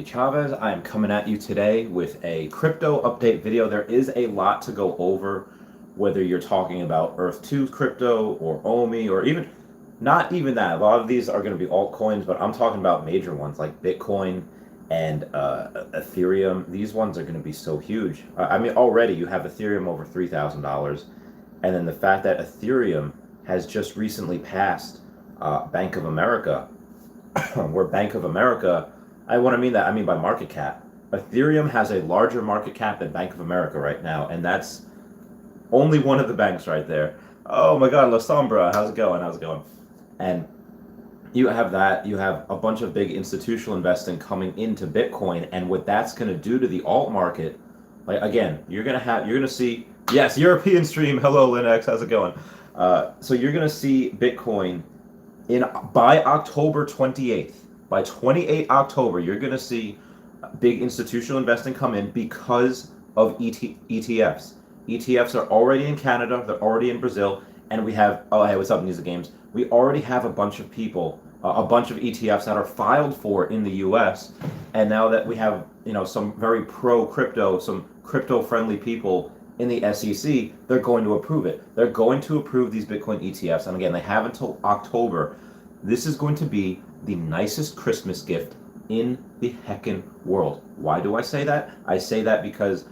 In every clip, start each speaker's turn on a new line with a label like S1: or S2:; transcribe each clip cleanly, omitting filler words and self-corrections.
S1: Chavez. I am coming at you today with a crypto update video. There is a lot to go over, whether you're talking about Earth 2 crypto or OMI or even not even that. A lot of these are going to be altcoins, but I'm talking about major ones like Bitcoin and Ethereum. These ones are going to be so huge. I mean, already you have Ethereum over $3,000, and then the fact that Ethereum has just recently passed Bank of America, where Bank of America, I mean by market cap. Ethereum has a larger market cap than Bank of America right now, and that's only one of the banks right there. Oh my God, La Sombra, how's it going? How's it going? And you have that. You have a bunch of big institutional investing coming into Bitcoin, and what that's going to do to the alt market. Like again, you're gonna see. Yes, European stream. Hello, Linux. How's it going? So you're gonna see Bitcoin by October 28th. By 28 October, you're going to see big institutional investing come in because of ETFs. ETFs are already in Canada, they're already in Brazil, and we have, oh hey, what's up, News of Games? We already have a bunch of people, a bunch of ETFs that are filed for in the US, and now that we have, some very pro-crypto, some crypto-friendly people in the SEC, they're going to approve it. They're going to approve these Bitcoin ETFs, and again, they have until October. This is going to be the nicest Christmas gift in the heckin' world. Why do I say that? I say that because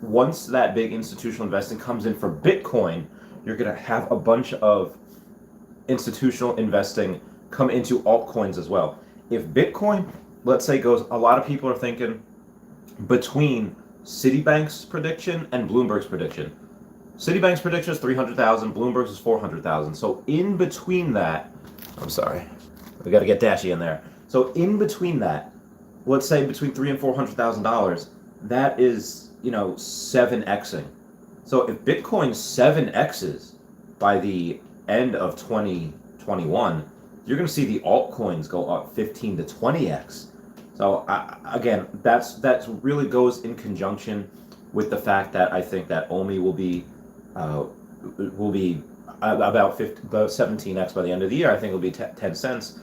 S1: once that big institutional investing comes in for Bitcoin, you're going to have a bunch of institutional investing come into altcoins as well. If Bitcoin, let's say, goes, a lot of people are thinking between Citibank's prediction and Bloomberg's prediction. Citibank's prediction is 300,000, Bloomberg's is 400,000. So in between that, I'm sorry, we got to get Dashy in there. So in between that, let's say between $300,000 and $400,000, that is 7xing. So if Bitcoin 7x's by the end of 2021, you're going to see the altcoins go up 15 to 20x. So again, that's really goes in conjunction with the fact that I think that OMI will be about 17x by the end of the year. I think it'll be 10 cents.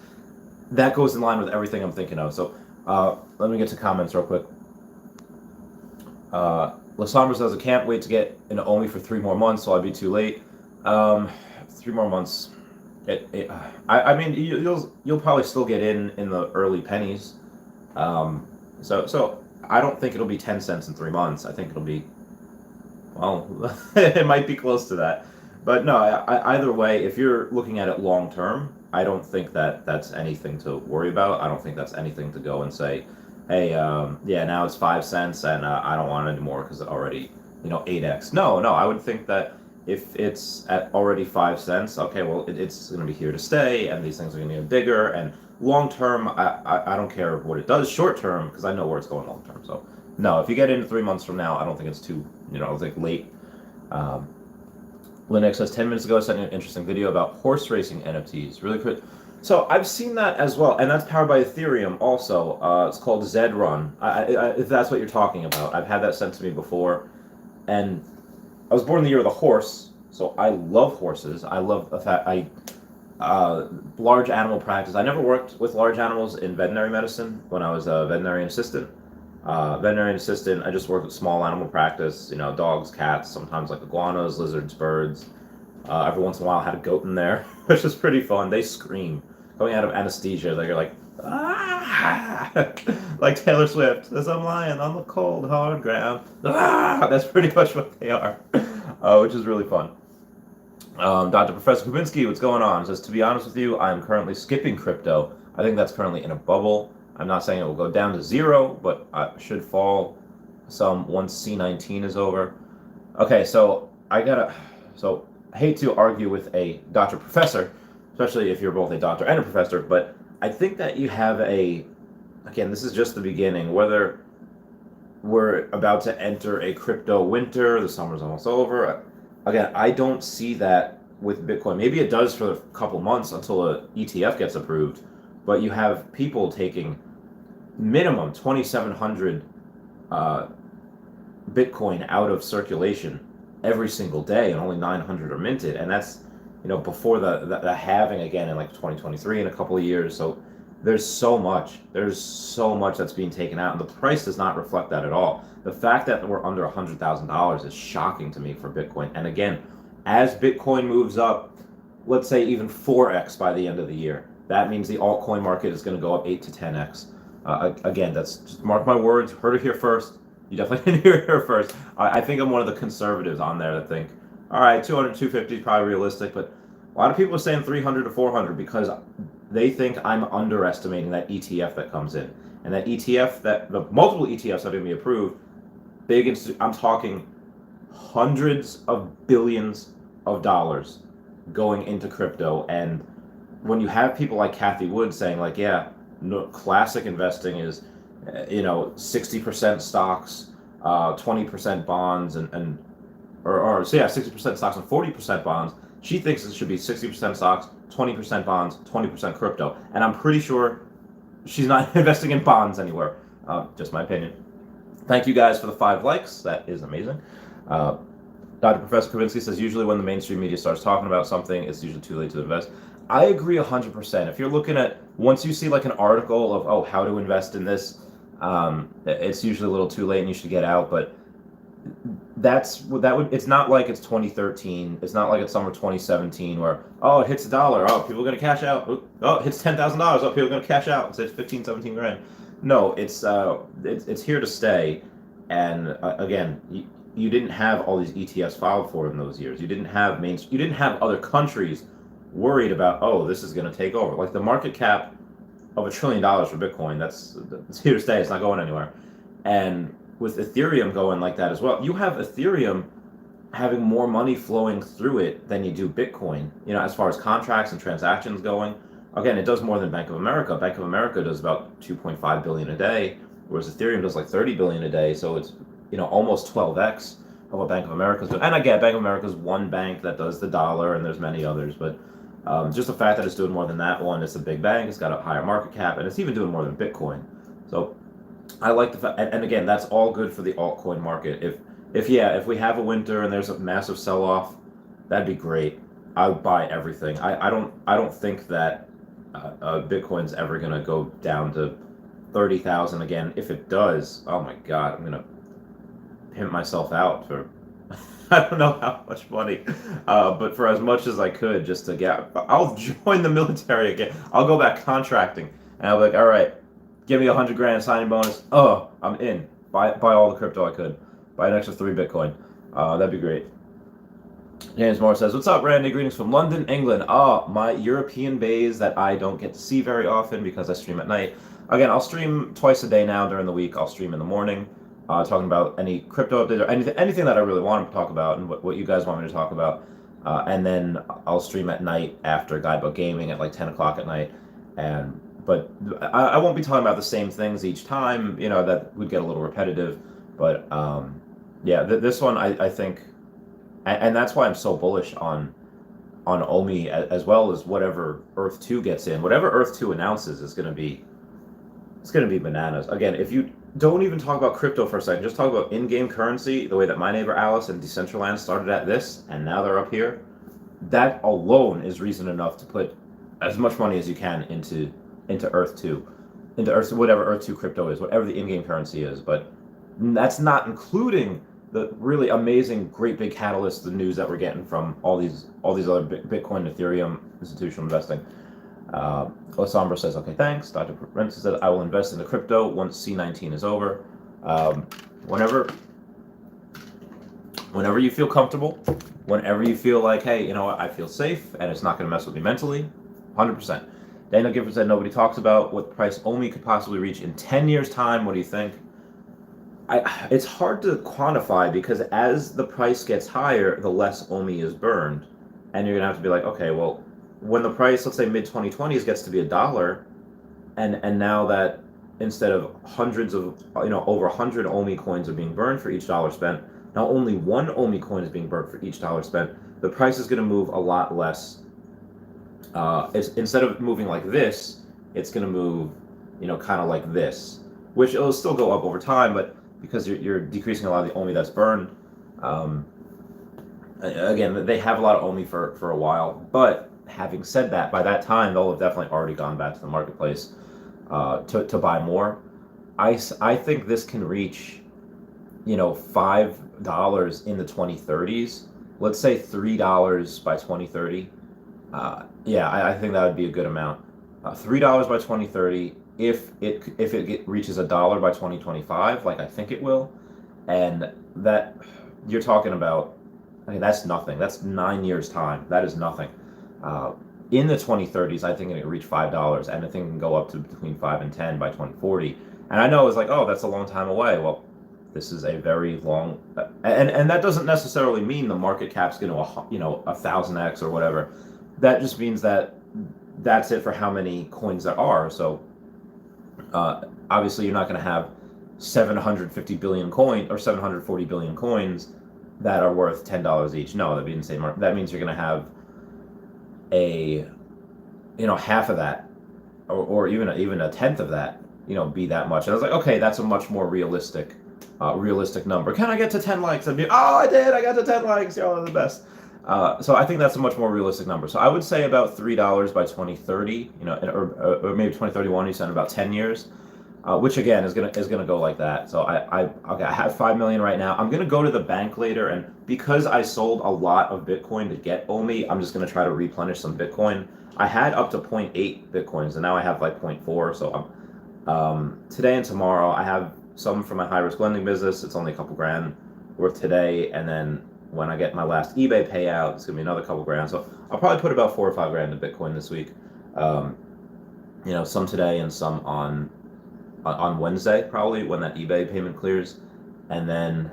S1: That goes in line with everything I'm thinking of. So let me get to comments real quick. Lasombra says, I can't wait to get into OMI for 3 more months, so I'd be too late. 3 more months. I mean, you'll probably still get in the early pennies. So I don't think it'll be 10 cents in 3 months. I think it'll be, well, it might be close to that. But no, either way, if you're looking at it long term, I don't think that that's anything to worry about. I don't think that's anything to go and say, hey, yeah, now it's 5 cents and I don't want it anymore because it already, 8x. No, I would think that if it's at already 5 cents, okay, well, it's going to be here to stay, and these things are going to get bigger. And long term, I don't care what it does short term because I know where it's going long term. So no, if you get into 3 months from now, I don't think it's too, I think late. Linux says 10 minutes ago, I sent you an interesting video about horse racing NFTs. Really quick. So I've seen that as well, and that's powered by Ethereum also. It's called Zedrun. If that's what you're talking about, I've had that sent to me before. And I was born in the year of the horse, so I love horses. I love the fact large animal practice. I never worked with large animals in veterinary medicine when I was a veterinarian assistant. I just worked with small animal practice, dogs, cats, sometimes like iguanas, lizards, birds. Every once in a while I had a goat in there, which is pretty fun. They scream. Coming out of anesthesia, they're like, ah! Like Taylor Swift, as I'm lying on the cold, hard ground. Ah! That's pretty much what they are, which is really fun. Dr. Professor Kubinski, what's going on? Says, to be honest with you, I'm currently skipping crypto. I think that's currently in a bubble. I'm not saying it will go down to 0, but it should fall some once C19 is over. Okay, so I hate to argue with a Dr. Professor, especially if you're both a doctor and a professor, but I think that you have again, this is just the beginning, whether we're about to enter a crypto winter, the summer's almost over. Again, I don't see that with Bitcoin. Maybe it does for a couple months until a ETF gets approved, but you have people taking minimum 2,700 Bitcoin out of circulation every single day, and only 900 are minted, and that's before the halving again in like 2023 in a couple of years. So there's so much. There's so much that's being taken out, and the price does not reflect that at all. The fact that we're under $100,000 is shocking to me for Bitcoin. And again, as Bitcoin moves up, let's say even 4x by the end of the year, that means the altcoin market is going to go up 8 to 10x. Again, that's just mark my words. Heard it here first. You definitely didn't hear it here first. I think I'm one of the conservatives on there that think, all right, 200, 250 is probably realistic, but a lot of people are saying 300 to 400 because they think I'm underestimating that ETF that comes in. And that ETF, that the multiple ETFs that are going to be approved, I'm talking hundreds of billions of dollars going into crypto. And when you have people like Cathie Wood saying like, yeah, no, classic investing is, 60% stocks, 20% bonds, so yeah, 60% stocks and 40% bonds. She thinks it should be 60% stocks, 20% bonds, 20% crypto. And I'm pretty sure she's not investing in bonds anywhere. Just my opinion. Thank you guys for the 5 likes. That is amazing. Dr. Professor Kavinsky says, usually when the mainstream media starts talking about something, it's usually too late to invest. I agree 100%. If you're looking at, once you see like an article of, oh, how to invest in this, it's usually a little too late and you should get out. But it's not like it's 2013. It's not like it's summer 2017 where, oh, it hits $1. Oh, people are going to cash out. Oh, it hits $10,000. Oh, people are going to cash out. It's 15, 17 grand. No, it's here to stay. And again, you didn't have all these ETFs filed for in those years. You didn't have other countries worried about, oh, this is going to take over. Like the market cap of $1 trillion for Bitcoin, it's here to stay. It's not going anywhere. And with Ethereum going like that as well, you have Ethereum having more money flowing through it than you do Bitcoin, as far as contracts and transactions going. Again, it does more than Bank of America. Bank of America does about 2.5 billion a day, whereas Ethereum does like 30 billion a day. So it's, almost 12x of what Bank of America's doing. And again, Bank of America is one bank that does the dollar, and there's many others, but just the fact that it's doing more than that one, it's a big bank, it's got a higher market cap, and it's even doing more than Bitcoin. So I like the fact, and again, that's all good for the altcoin market. If we have a winter and there's a massive sell-off, that'd be great. I would buy everything. I don't think that Bitcoin's ever gonna go down to 30,000 again. If it does, oh my God, I'm gonna pimp myself out for I don't know how much money, but for as much as I could, just to get. I'll join the military again. I'll go back contracting, and I'll be like, all right, give me 100 grand signing bonus. Oh, I'm in. Buy all the crypto I could. Buy an extra 3 Bitcoin. That'd be great. James Moore says, what's up, Randy? Greetings from London, England. My European bays that I don't get to see very often because I stream at night. Again, I'll stream twice a day now during the week. I'll stream in the morning, talking about any crypto updates or anything that I really want to talk about and what you guys want me to talk about. And then I'll stream at night after Guidebook Gaming at like 10 o'clock at night. But I won't be talking about the same things each time. That would get a little repetitive. But this one I think, and that's why I'm so bullish on OMI as well as whatever Earth 2 gets in. Whatever Earth 2 announces is going to be, it's going to be bananas. Again, if you don't even talk about crypto for a second, just talk about in-game currency, the way that my neighbor Alice and Decentraland started at this, and now they're up here. That alone is reason enough to put as much money as you can into Earth 2, whatever Earth 2 crypto is, whatever the in-game currency is. But that's not including the really amazing, great big catalysts, the news that we're getting from all these other Bitcoin, Ethereum, institutional investing. Osambra says, okay, thanks. Dr. Prince says, I will invest in the crypto once C19 is over. Whenever you feel comfortable, whenever you feel like, hey, you know what, I feel safe and it's not going to mess with me mentally, 100%. Daniel Gifford said, nobody talks about what price OMI could possibly reach in 10 years' time. What do you think? It's hard to quantify because as the price gets higher, the less OMI is burned. And you're going to have to be like, okay, well, when the price, let's say mid-2020s, gets to be $1, and now that instead of hundreds of, over 100 OMI coins are being burned for each dollar spent, now only 1 OMI coin is being burned for each dollar spent, the price is going to move a lot less. Instead of moving like this, it's going to move, kind of like this, which it'll still go up over time, but because you're decreasing a lot of the OMI that's burned. Again, they have a lot of OMI for a while, but having said that, by that time, they'll have definitely already gone back to the marketplace. to buy more. I think this can reach, $5 in the 2030s. Let's say $3 by 2030. Yeah, I think that would be a good amount. $3 by 2030. If it reaches $1 by 2025, like I think it will, and that you're talking about, I mean, that's nothing. That's 9 years time. That is nothing. Uh, in the 2030s, I think it can reach $5, and I think it can go up to between 5 and 10 by 2040. And I know it's like, oh, that's a long time away. Well, this is a very long, and that doesn't necessarily mean the market cap's going to, 1,000x or whatever. That just means that that's it for how many coins there are. So obviously, you're not going to have 750 billion coin or 740 billion coins that are worth $10 each. No, that'd be insane. That means you're going to have a, half of that, or even a tenth of that, be that much. And I was like, okay, that's a much more realistic number. Can I get to 10 likes? I'd be, oh, I did. I got to 10 likes. Y'all are the best. So I think that's a much more realistic number. So I would say about $3 by 2030, or maybe 2031. You said about 10 years, which again is gonna go like that. So I have 5 million right now. I'm gonna go to the bank later, and because I sold a lot of Bitcoin to get OMI, I'm just gonna try to replenish some Bitcoin. I had up to 0.8 Bitcoins, and now I have like 0.4. So today and tomorrow I have some for my high risk lending business. It's only a couple grand worth today, and then when I get my last eBay payout, it's gonna be another couple grand. So I'll probably put about 4 or 5 grand in Bitcoin this week. Some today and some on Wednesday, probably when that eBay payment clears. And then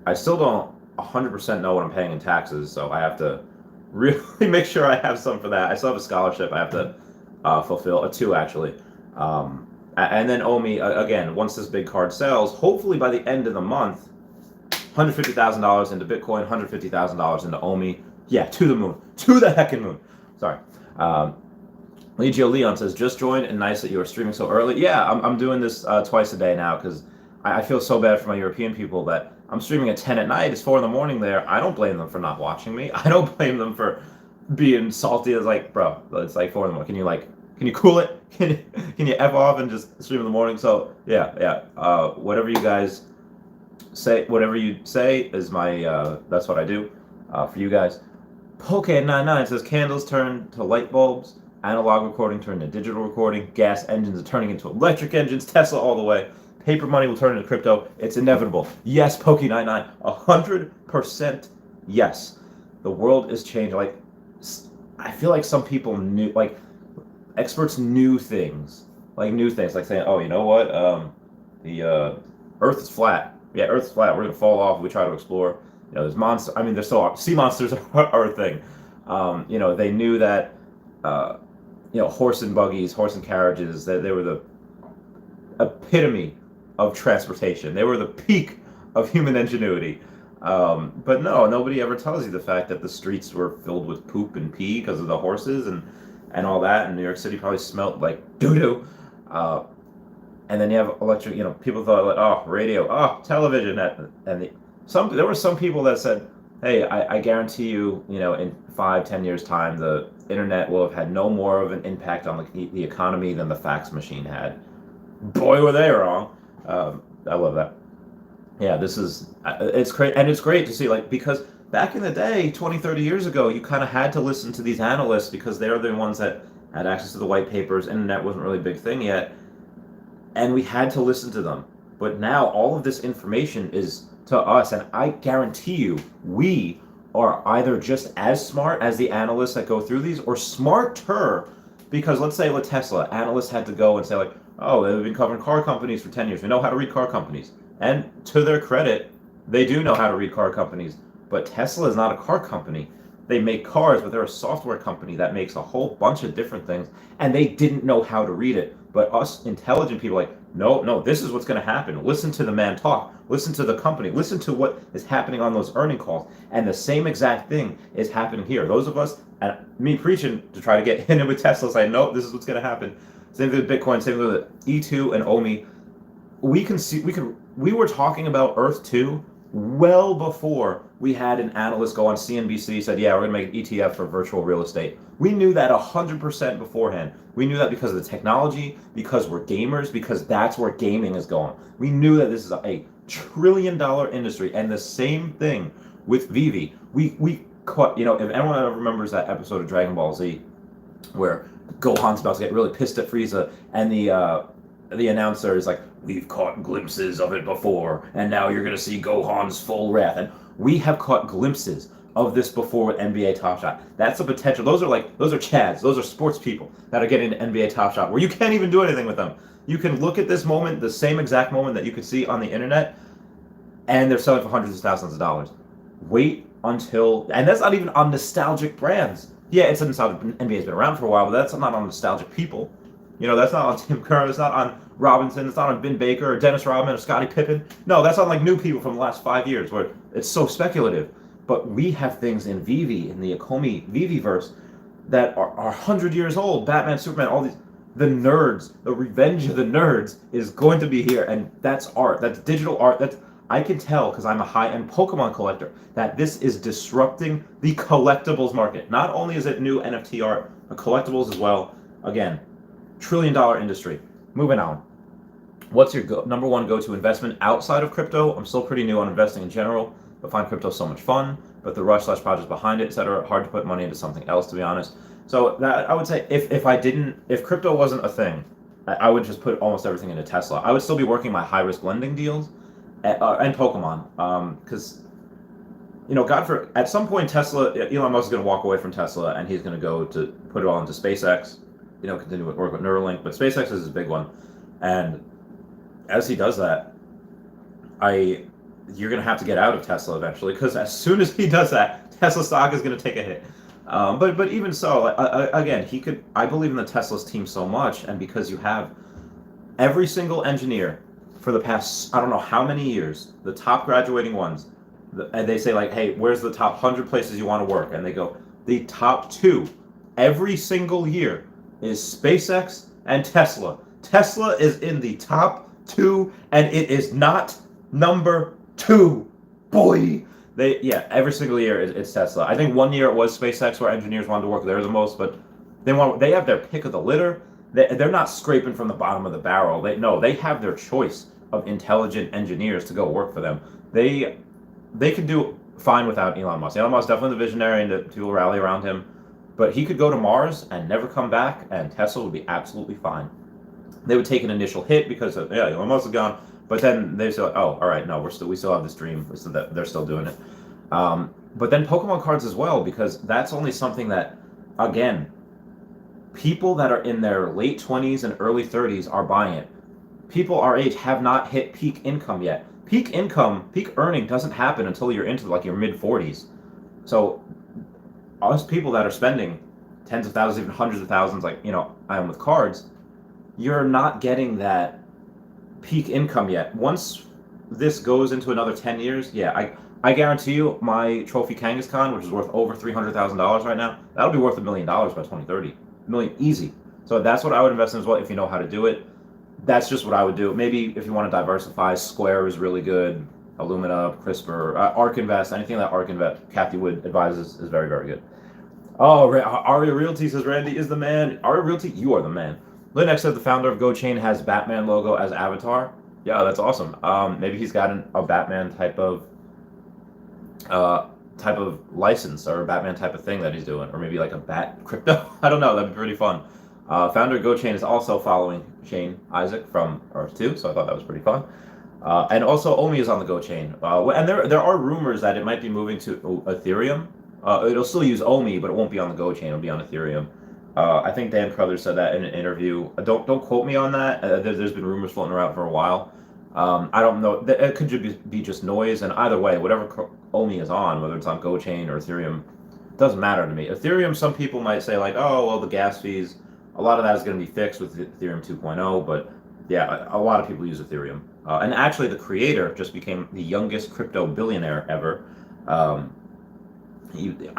S1: I still don't 100% know what I'm paying in taxes, so I have to really make sure I have some for that. I still have a scholarship I have to fulfill, two actually. And then OMI, again, once this big card sells, hopefully by the end of the month, $150,000 into Bitcoin, $150,000 into OMI. Yeah, to the moon. To the heckin' moon. Sorry. Legio Leon says, just joined and nice that you are streaming so early. Yeah, I'm doing this twice a day now because I feel so bad for my European people that I'm streaming at 10 at night. It's 4 in the morning there. I don't blame them for not watching me. I don't blame them for being salty. It's like, bro, it's like 4 in the morning. Can you cool it? Can you F off and just stream in the morning? So yeah. Whatever you guys say, whatever you say is my, that's what I do for you guys. Poke99 says, candles turn to light bulbs. Analog recording turned into digital recording. Gas engines are turning into electric engines. Tesla all the way. Paper money will turn into crypto. It's inevitable. Yes, Pokey99, 100% yes. The world is changing. Like, I feel like some people knew, like, experts knew things. Like saying, oh, you know what? The Earth is flat. Yeah, Earth's flat. We're gonna fall off if we try to explore. There's monsters. I mean, there's still sea monsters are a thing. They knew that. Horse and buggies, horse and carriages, they were the epitome of transportation. They were the peak of human ingenuity. But no, nobody ever tells you the fact that the streets were filled with poop and pee because of the horses and all that. And New York City probably smelled like doo-doo. And then you have electric, people thought, like, oh, radio, oh, television. There were some people that said, hey, I guarantee you, in 5-10 years' time, the internet will have had no more of an impact on the economy than the fax machine had. Boy, were they wrong. I love that. Yeah, it's great. And it's great to see, because back in the day, 20, 30 years ago, you kind of had to listen to these analysts because they're the ones that had access to the white papers. Internet wasn't really a big thing yet. And we had to listen to them. But now all of this information is to us, and I guarantee you, we are either just as smart as the analysts that go through these, or smarter, because let's say with Tesla, analysts had to go and say, like, oh, they've been covering car companies for 10 years. We know how to read car companies. And to their credit, they do know how to read car companies. But Tesla is not a car company. They make cars, but they're a software company that makes a whole bunch of different things, and they didn't know how to read it. But us intelligent people, like, no, this is what's going to happen. Listen to the man talk. Listen to the company. Listen to what is happening on those earning calls. And the same exact thing is happening here. Those of us, and me preaching to try to get in with Tesla, saying, no, this is what's going to happen. Same thing with Bitcoin, same thing with E2 and OMI. We were talking about Earth 2 well before we had an analyst go on CNBC said, yeah, we're going to make an ETF for virtual real estate. We knew that 100% beforehand. We knew that because of the technology, because we're gamers, because that's where gaming is going. We knew that this is a trillion-dollar industry, and the same thing with Vivi. We caught, you know, if anyone ever remembers that episode of Dragon Ball Z where Gohan's about to get really pissed at Frieza, and the announcer is like, "We've caught glimpses of it before, and now you're gonna see Gohan's full wrath." And we have caught glimpses of this before with NBA Top Shot. That's the potential. Those are Chads. Those are sports people that are getting into NBA Top Shot, where you can't even do anything with them. You can look at this moment, the same exact moment that you could see on the internet, and they're selling for hundreds of thousands of dollars. Wait until, and that's not even on nostalgic brands. Yeah, it's a nostalgic. NBA's been around for a while, but that's not on nostalgic people. You know, that's not on Tim Curry, it's not on Robinson, it's not on Ben Baker or Dennis Rodman or Scottie Pippen. No, that's on like new people from the last 5 years where it's so speculative. But we have things in Vivi, in the Akomi Vivi verse, that are 100 years old. Batman, Superman, all these. The nerds, the revenge of the nerds is going to be here, and that's art. That's digital art. That's, I can tell because I'm a high-end Pokemon collector that this is disrupting the collectibles market. Not only is it new NFT art, but collectibles as well. Again, trillion-dollar industry. Moving on. What's your number one go-to investment outside of crypto? I'm still pretty new on investing in general, but find crypto so much fun. But the rush/projects behind it, etc., hard to put money into something else, to be honest. So that I would say, if crypto wasn't a thing, I would just put almost everything into Tesla. I would still be working my high-risk lending deals and Pokemon, because you know, at some point Tesla, Elon Musk is going to walk away from Tesla and he's going to go to put it all into SpaceX. You know, continue to work with Neuralink, but SpaceX is his big one, and as he does that, you're going to have to get out of Tesla eventually, because as soon as he does that, Tesla stock is going to take a hit. But even so, again, I believe in the Tesla's team so much, and because you have every single engineer for the past, I don't know how many years, the top graduating ones, and they say like, hey, where's the top 100 places you want to work? And they go, the top 2 every single year is SpaceX and Tesla. Tesla is in the top 2, and it is not number 2, boy. Every single year it's Tesla. I think one year it was SpaceX where engineers wanted to work there the most, but they have their pick of the litter. They're not scraping from the bottom of the barrel. They have their choice of intelligent engineers to go work for them. They could do fine without Elon Musk. Elon Musk is definitely the visionary, and the people rally around him. But he could go to Mars and never come back, and Tesla would be absolutely fine. They would take an initial hit because Elon Musk is gone. But then they say, oh, all right, no, we still have this dream. So that they're still doing it. But then Pokemon cards as well, because that's only something that, again, people that are in their late 20s and early 30s are buying it. People our age have not hit peak income yet. Peak earning doesn't happen until you're into like your mid 40s. So us people that are spending tens of thousands, even hundreds of thousands, like, you know, I am with cards, you're not getting that peak income yet. Once this goes into another 10 years, I guarantee you my trophy Kangaskhan, which is worth over $300,000 right now, that'll be worth $1 million by 2030. $1 million easy. So that's what I would invest in as well if you know how to do it. That's just what I would do. Maybe if you want to diversify, Square is really good. Illumina, CRISPR, ARK Invest, anything that ARK Invest, Kathy Wood advises is very, very good. Oh, Aria Realty says Randy is the man. Aria Realty, you are the man. Linux says the founder of GoChain has Batman logo as avatar. Yeah, that's awesome. Maybe he's got a Batman type of license or a Batman type of thing that he's doing, or maybe like a bat crypto. I don't know. That'd be pretty fun. Founder of GoChain is also following Shane Isaac from Earth 2, so I thought that was pretty fun. And also OMI is on the GoChain. And there are rumors that it might be moving to Ethereum. It'll still use OMI, but it won't be on the GoChain. It'll be on Ethereum. I think Dan Carruthers said that in an interview. Don't quote me on that. There's been rumors floating around for a while. I don't know. It could be just noise. And either way, whatever OMI is on, whether it's on GoChain or Ethereum, doesn't matter to me. Ethereum, some people might say like, oh, well, the gas fees. A lot of that is going to be fixed with Ethereum 2.0. But yeah, a lot of people use Ethereum. And actually, the creator just became the youngest crypto billionaire ever. I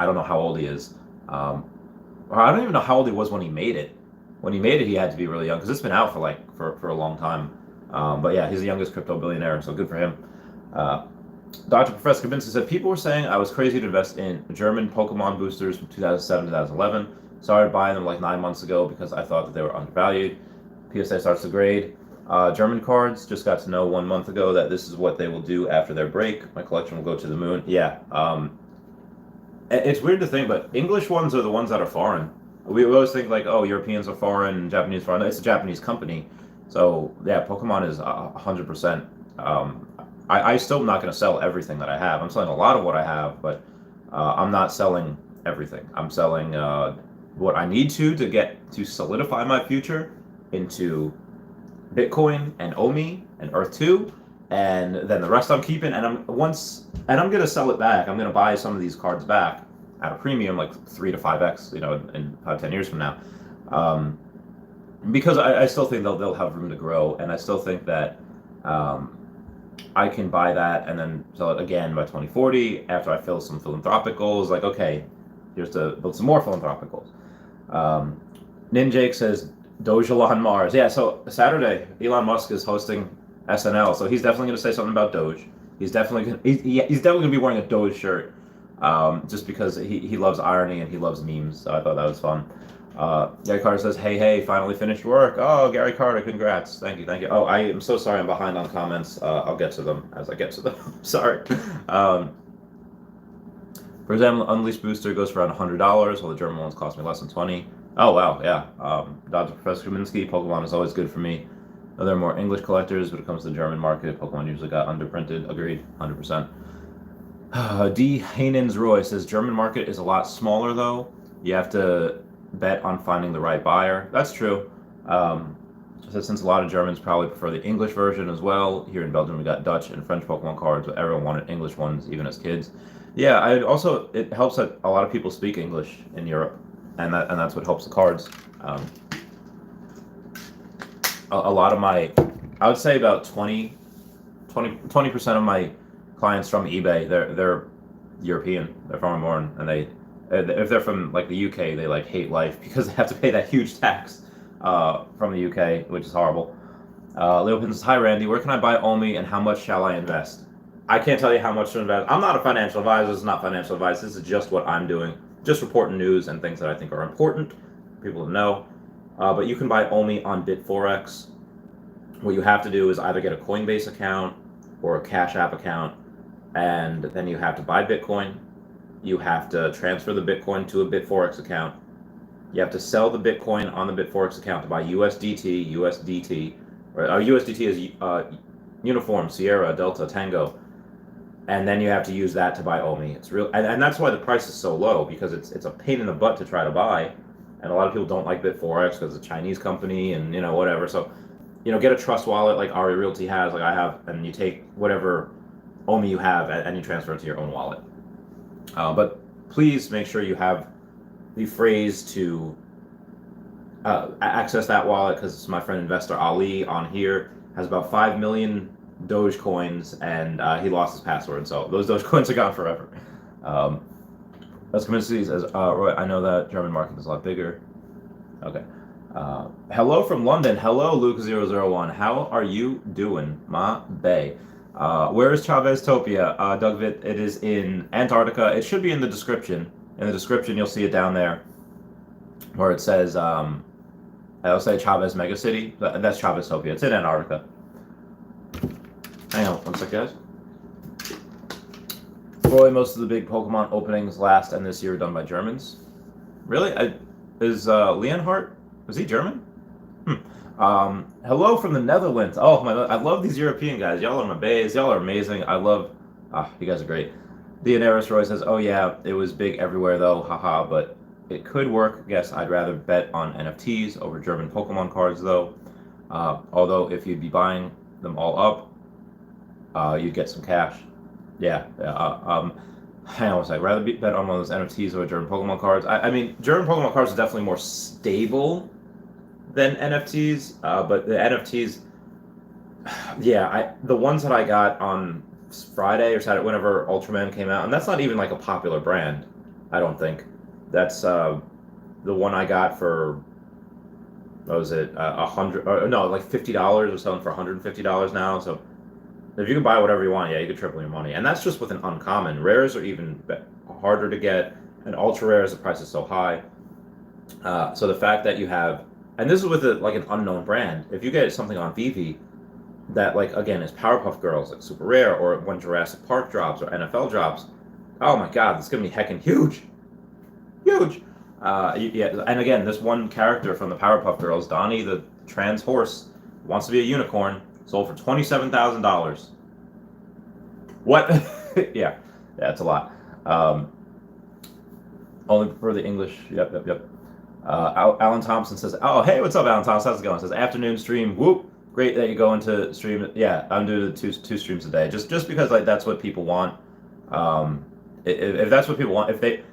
S1: don't know how old he is. I don't even know how old he was when he made it. When he made it, he had to be really young because it's been out for a long time. But yeah, he's the youngest crypto billionaire, so good for him. Dr. Professor Kabinski said, people were saying I was crazy to invest in German Pokemon boosters from 2007 to 2011. Started buying them like 9 months ago because I thought that they were undervalued. PSA starts to grade. German cards, just got to know 1 month ago that this is what they will do after their break. My collection will go to the moon. Yeah. It's weird to think, but English ones are the ones that are foreign. We always think like, oh, Europeans are foreign, Japanese foreign. It's a Japanese company. So yeah, Pokemon is 100%. I still am not going to sell everything that I have. I'm selling a lot of what I have, but I'm not selling everything. I'm selling what I need to get to solidify my future into Bitcoin and OMI and Earth 2, and then the rest I'm keeping. And I'm gonna sell it back. I'm gonna buy some of these cards back at a premium, like 3 to 5x, in 5-10 years from now, because I still think they'll have room to grow, and I still think that I can buy that and then sell it again by 2040 after I fill some philanthropic goals. Like, okay, here's to build some more philanthropic goals. Ninjake says Doge on Mars. Yeah, so Saturday, Elon Musk is hosting SNL, so he's definitely going to say something about Doge. He's definitely going to be wearing a Doge shirt, just because he loves irony and he loves memes. So I thought that was fun. Gary Carter says, hey, finally finished work. Oh, Gary Carter, congrats. Thank you. Oh, I am so sorry I'm behind on comments. I'll get to them as I get to them. Sorry. For example, Unleashed Booster goes for around $100, while the German ones cost me less than 20. Oh, wow, yeah. Dr. Professor Kaminsky, Pokemon is always good for me. There are more English collectors when it comes to the German market. Pokemon usually got underprinted. Agreed, 100%. D. Hainens Roy says, German market is a lot smaller, though. You have to bet on finding the right buyer. That's true. So since a lot of Germans probably prefer the English version as well. Here in Belgium, we got Dutch and French Pokemon cards, but everyone wanted English ones, even as kids. Yeah, it helps that a lot of people speak English in Europe, and that's what helps the cards. A lot of I would say about 20% of my clients from eBay, they're European, they're foreign-born, and if they're from like the UK, they like hate life because they have to pay that huge tax from the UK, which is horrible. Leo Pins says, hi Randy, where can I buy OMI and how much shall I invest? I can't tell you how much to invest. I'm not a financial advisor. This is not financial advice. This is just what I'm doing. Just reporting news and things that I think are important for people to know. But you can buy OMI on Bitforex. What you have to do is either get a Coinbase account or a Cash App account, and then you have to buy Bitcoin. You have to transfer the Bitcoin to a Bitforex account. You have to sell the Bitcoin on the Bitforex account to buy USDT, or USDT is Uniform, Sierra, Delta, Tango. And then you have to use that to buy OMI. It's real, and that's why the price is so low, because it's a pain in the butt to try to buy, and a lot of people don't like Bitforex because it's a Chinese company and whatever. So, get a trust wallet like Ari Realty has, like I have, and you take whatever OMI you have and you transfer it to your own wallet. But please make sure you have the phrase to access that wallet, because my friend investor Ali on here has about 5 million Doge coins, and he lost his password, so those Doge coins are gone forever. That's Kaminsky says, Roy, I know that German market is a lot bigger. Okay. Hello from London. Hello, Luke001. How are you doing, Ma Bay? Where is Chavez Topia? Dougvit, it is in Antarctica. It should be in the description. In the description, you'll see it down there where it says, I'll say Chavez Megacity. That's Chavez Topia. It's in Antarctica. Hang on one sec, guys. Roy, most of the big Pokemon openings last and this year are done by Germans. Really? Is Leonhardt, is he German? Hello from the Netherlands. Oh my God, I love these European guys. Y'all are my bays. Y'all are amazing. I love, you guys are great. Dianaris Roy says, oh yeah, it was big everywhere though, haha, but it could work. Guess I'd rather bet on NFTs over German Pokemon cards though. Although if you'd be buying them all up, you'd get some cash. Yeah. Hang on a sec. I'd rather bet on one of those NFTs or German Pokemon cards. I mean, German Pokemon cards are definitely more stable than NFTs, but the NFTs, yeah, the ones that I got on Friday or Saturday, whenever Ultraman came out, and that's not even like a popular brand, I don't think. That's the one I got for, what was it, $100, or no, like $50 or selling for $150 now, so If you can buy whatever you want, yeah, you could triple your money. And that's just with an uncommon. Rares are even harder to get, and ultra rares, the price is so high. So the fact that you have, and this is with like an unknown brand. If you get something on Vivi that, like, again, is Powerpuff Girls, like super rare, or when Jurassic Park drops or NFL drops, oh my God, it's gonna be heckin' huge, huge. Yeah, and again, this one character from the Powerpuff Girls, Donnie, the trans horse, wants to be a unicorn, sold for $27,000. What? Yeah, that's a lot. Only for the English. Yep. Alan Thompson says, "Oh, hey, what's up, Alan Thompson? How's it going?" Says, "Afternoon stream. Whoop, great that you go into stream. Yeah, I'm doing two streams a day, just because like that's what people want. If that's what people want, if they,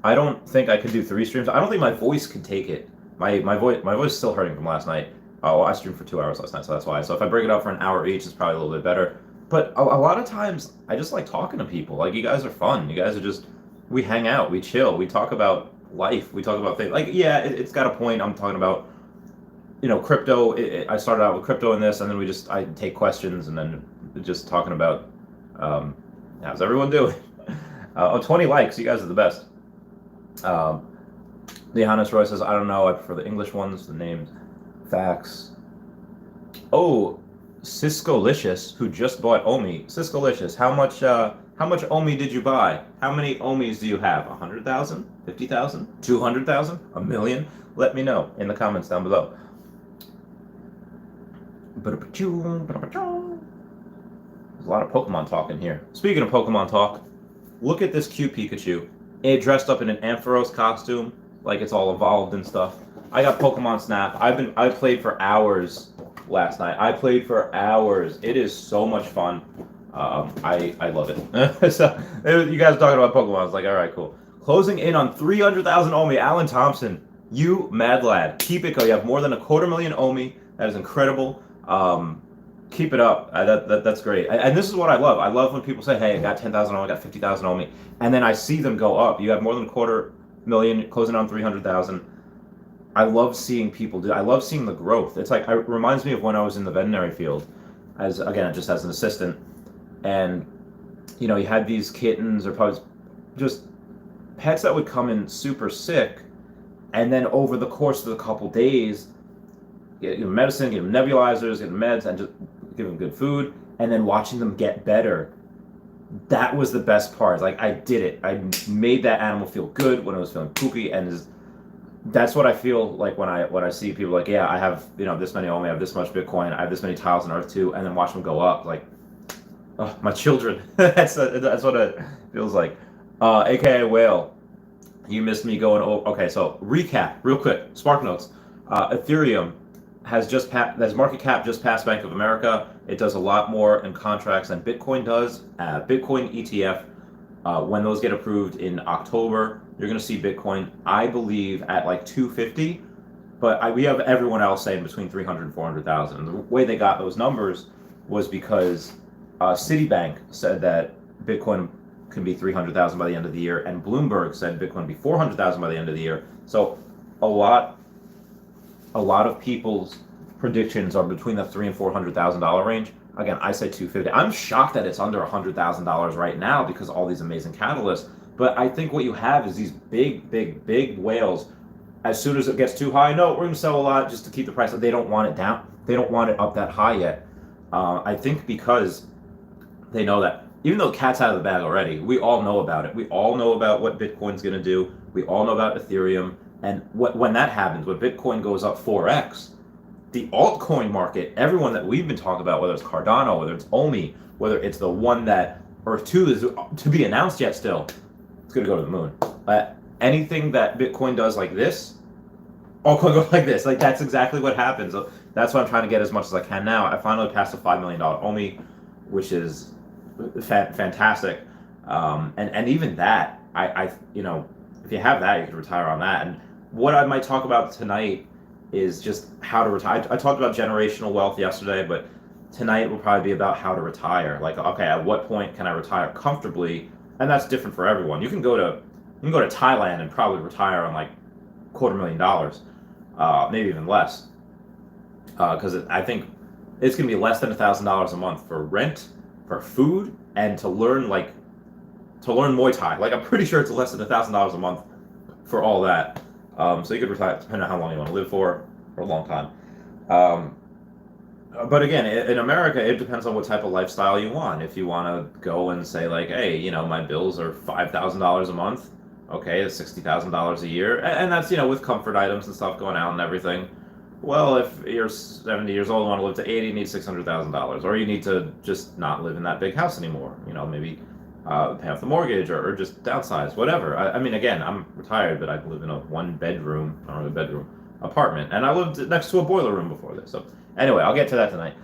S1: I don't think I could do 3 streams. I don't think my voice could take it. My voice is still hurting from last night. Oh, I streamed for 2 hours last night, so that's why. So if I break it up for an hour each, it's probably a little bit better. But a lot of times, I just like talking to people. Like, you guys are fun. You guys are just, we hang out, we chill, we talk about life, we talk about things. Like, yeah, it's got a point. I'm talking about, crypto. I started out with crypto in this, and then I take questions, and then just talking about, how's everyone doing? 20 likes. You guys are the best. Leonis Roy says, I don't know. I prefer the English ones, the names, facts. Oh, Ciscolicious, who just bought OMI. Ciscolicious, how much OMI did you buy? How many OMIs do you have? 100,000? 50,000? 200,000? A million? Let me know in the comments down below. There's a lot of Pokemon talk in here. Speaking of Pokemon talk, look at this cute Pikachu. It dressed up in an Ampharos costume, like it's all evolved and stuff. I got Pokemon Snap. I played for hours last night. I played for hours. It is so much fun. I love it. So you guys talking about Pokemon? I was like, all right, cool. Closing in on 300,000 OMI. Alan Thompson, you mad lad. Keep it going. You have more than 250,000 OMI. That is incredible. Keep it up. That's great. And this is what I love. I love when people say, hey, I got 10,000 OMI, I got 50,000 OMI. And then I see them go up. You have more than 250,000, closing on 300,000. I love seeing people do. I love seeing the growth. It's like, it reminds me of when I was in the veterinary field, just as an assistant, and you had these kittens or pugs, just pets that would come in super sick, and then over the course of a couple days, get medicine, give them nebulizers, give them meds, and just give them good food, and then watching them get better. That was the best part. Like, I did it. I made that animal feel good when it was feeling poopy, and that's what I feel like when I see people like, yeah, I have this many OMI, I have this much Bitcoin, I have this many tiles in Earth 2, and then watch them go up. Like, oh, my children. that's what it feels like. AKA Whale, you missed me going. Okay, so recap real quick. Spark notes. Ethereum has market cap just past Bank of America. It does a lot more in contracts than Bitcoin does. Bitcoin ETF. When those get approved in October, you're going to see Bitcoin, I believe, at like 250, but we have everyone else saying between 300 and 400,000. And the way they got those numbers was because Citibank said that Bitcoin can be 300,000 by the end of the year, and Bloomberg said Bitcoin would be 400,000 by the end of the year. So a lot of people's predictions are between the $300,000 and $400,000 range. Again, I say 250. I'm shocked that it's under $100,000 right now because of all these amazing catalysts. But I think what you have is these big whales. As soon as it gets too high, no, we're going to sell a lot just to keep the price. They don't want it down. They don't want it up that high yet. I think because they know that even though the cat's out of the bag already, we all know about it. We all know about what Bitcoin's going to do. We all know about Ethereum. And when that happens, when Bitcoin goes up 4x, the altcoin market, everyone that we've been talking about, whether it's Cardano, whether it's OMI, whether it's the one that Earth 2 is to be announced yet still, it's going to go to the moon. Anything that Bitcoin does like this, altcoin goes like this. Like, that's exactly what happens. So that's why I'm trying to get as much as I can now. I finally passed a $5 million OMI, which is fantastic. And even that, if you have that, you can retire on that. And what I might talk about tonight is just how to retire. I talked about generational wealth yesterday, but tonight will probably be about how to retire. Like, okay, at what point can I retire comfortably? And that's different for everyone. You can go to Thailand and probably retire on like $250,000, maybe even less. Because I think it's going to be less than $1,000 a month for rent, for food, and to learn Muay Thai. Like I'm pretty sure it's less than $1,000 a month for all that. So you could retire depending on how long you want to live for a long time. Um, but again, in America, it depends on what type of lifestyle you want. If you want to go and say like, hey, my bills are $5,000 a month, okay, it's $60,000 a year, and that's with comfort items and stuff going out and everything. Well, if you're 70 years old and want to live to 80, you need $600,000, or you need to just not live in that big house anymore. Maybe pay off the mortgage or just downsize, whatever. I mean, again, I'm retired, but I live in a one-bedroom, not really bedroom, apartment, and I lived next to a boiler room before this. So anyway, I'll get to that tonight.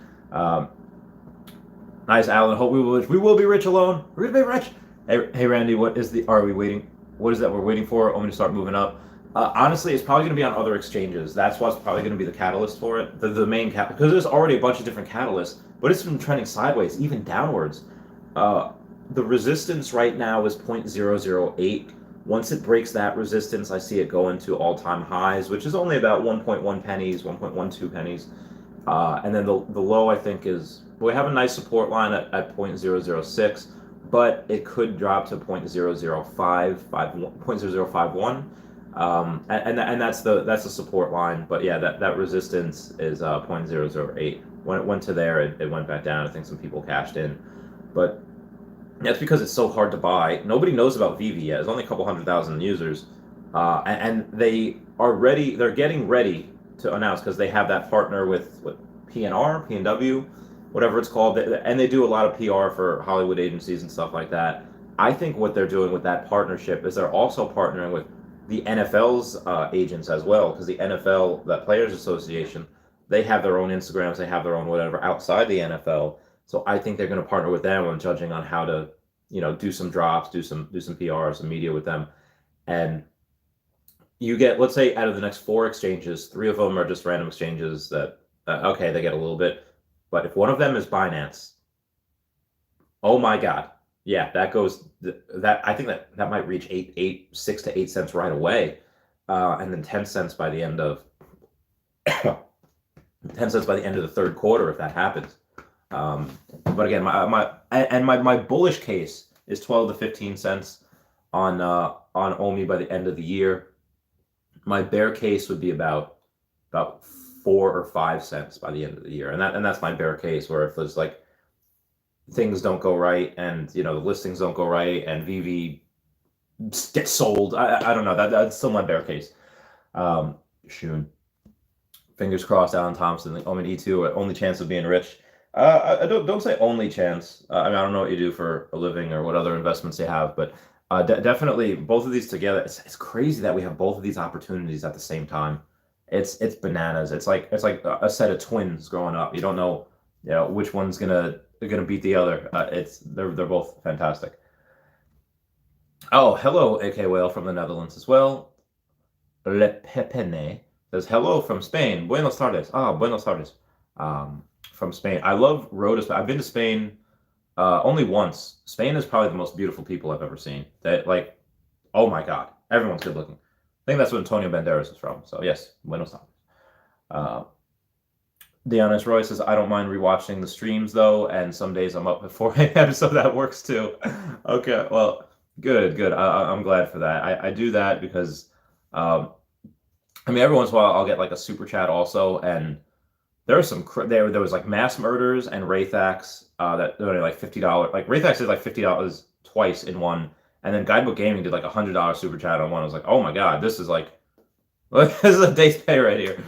S1: Nice, Alan. Hope we will be rich alone. We're gonna be rich. Hey, Randy. What is the? Are we waiting? What is that we're waiting for? I'm gonna start moving up. Honestly, it's probably going to be on other exchanges. That's what's probably going to be the catalyst for it. The main because there's already a bunch of different catalysts, but it's been trending sideways, even downwards. The resistance right now is 0.008. Once it breaks that resistance, I see it going to all-time highs, which is only about 1.1 pennies, 1.12 pennies. And then the low, I think, is we have a nice support line at 0.006, but it could drop to 0.0051. And that's the support line, but yeah, that resistance is 0.008. When it went to there, it went back down. I think some people cashed in, but that's because it's so hard to buy. Nobody knows about VV yet. There's only a couple 100,000 users, and they are ready. They're getting ready to announce because they have that partner with PNW, whatever it's called, and they do a lot of PR for Hollywood agencies and stuff like that. I think what they're doing with that partnership is they're also partnering with the NFL's agents as well, because the NFL, that Players Association, they have their own Instagrams, they have their own whatever outside the NFL. So I think they're going to partner with them on judging on how to, do some drops, do some PR, some media with them, and you get, let's say, out of the next 4 exchanges, 3 of them are just random exchanges that okay, they get a little bit, but if one of them is Binance, oh my God. Yeah, that goes. That I think that might reach 6 to 8 cents right away, and then 10 cents by the end of 10 cents by the end of the third quarter if that happens. But again, my bullish case is 12 to 15 cents on OMI by the end of the year. My bear case would be about 4 or 5 cents by the end of the year, and that's my bear case. Where if there's like things don't go right and the listings don't go right and VV gets sold, I don't know, that's still my bear case. Shoon, fingers crossed. Alan Thompson, the Omen E2, only chance of being rich. I don't say only chance. I mean, I don't know what you do for a living or what other investments you have, but definitely both of these together. It's crazy that we have both of these opportunities at the same time. It's bananas. It's like a set of twins growing up. You don't know which one's gonna beat the other. They're both fantastic. Oh, hello, AK Whale from the Netherlands as well. Le Pepene says hello from Spain. Buenos tardes. Buenos tardes. From Spain. I love Rhodes. I've been to Spain only once. Spain is probably the most beautiful people I've ever seen. Oh my God, everyone's good looking. I think that's what Antonio Banderas is from. So yes, Buenos tardes. Deanna Roy says, I don't mind rewatching the streams though, and some days I'm up at 4 a.m., so that works too. Okay, well, good. I'm glad for that. I do that because, I mean, every once in a while I'll get like a super chat also, and there are there was like mass murders and Wraithax that they're like $50. Like Wraithax did like $50 twice in one, and then Guidebook Gaming did like $100 super chat on one. I was like, oh my God, this is like this is a day's pay right here.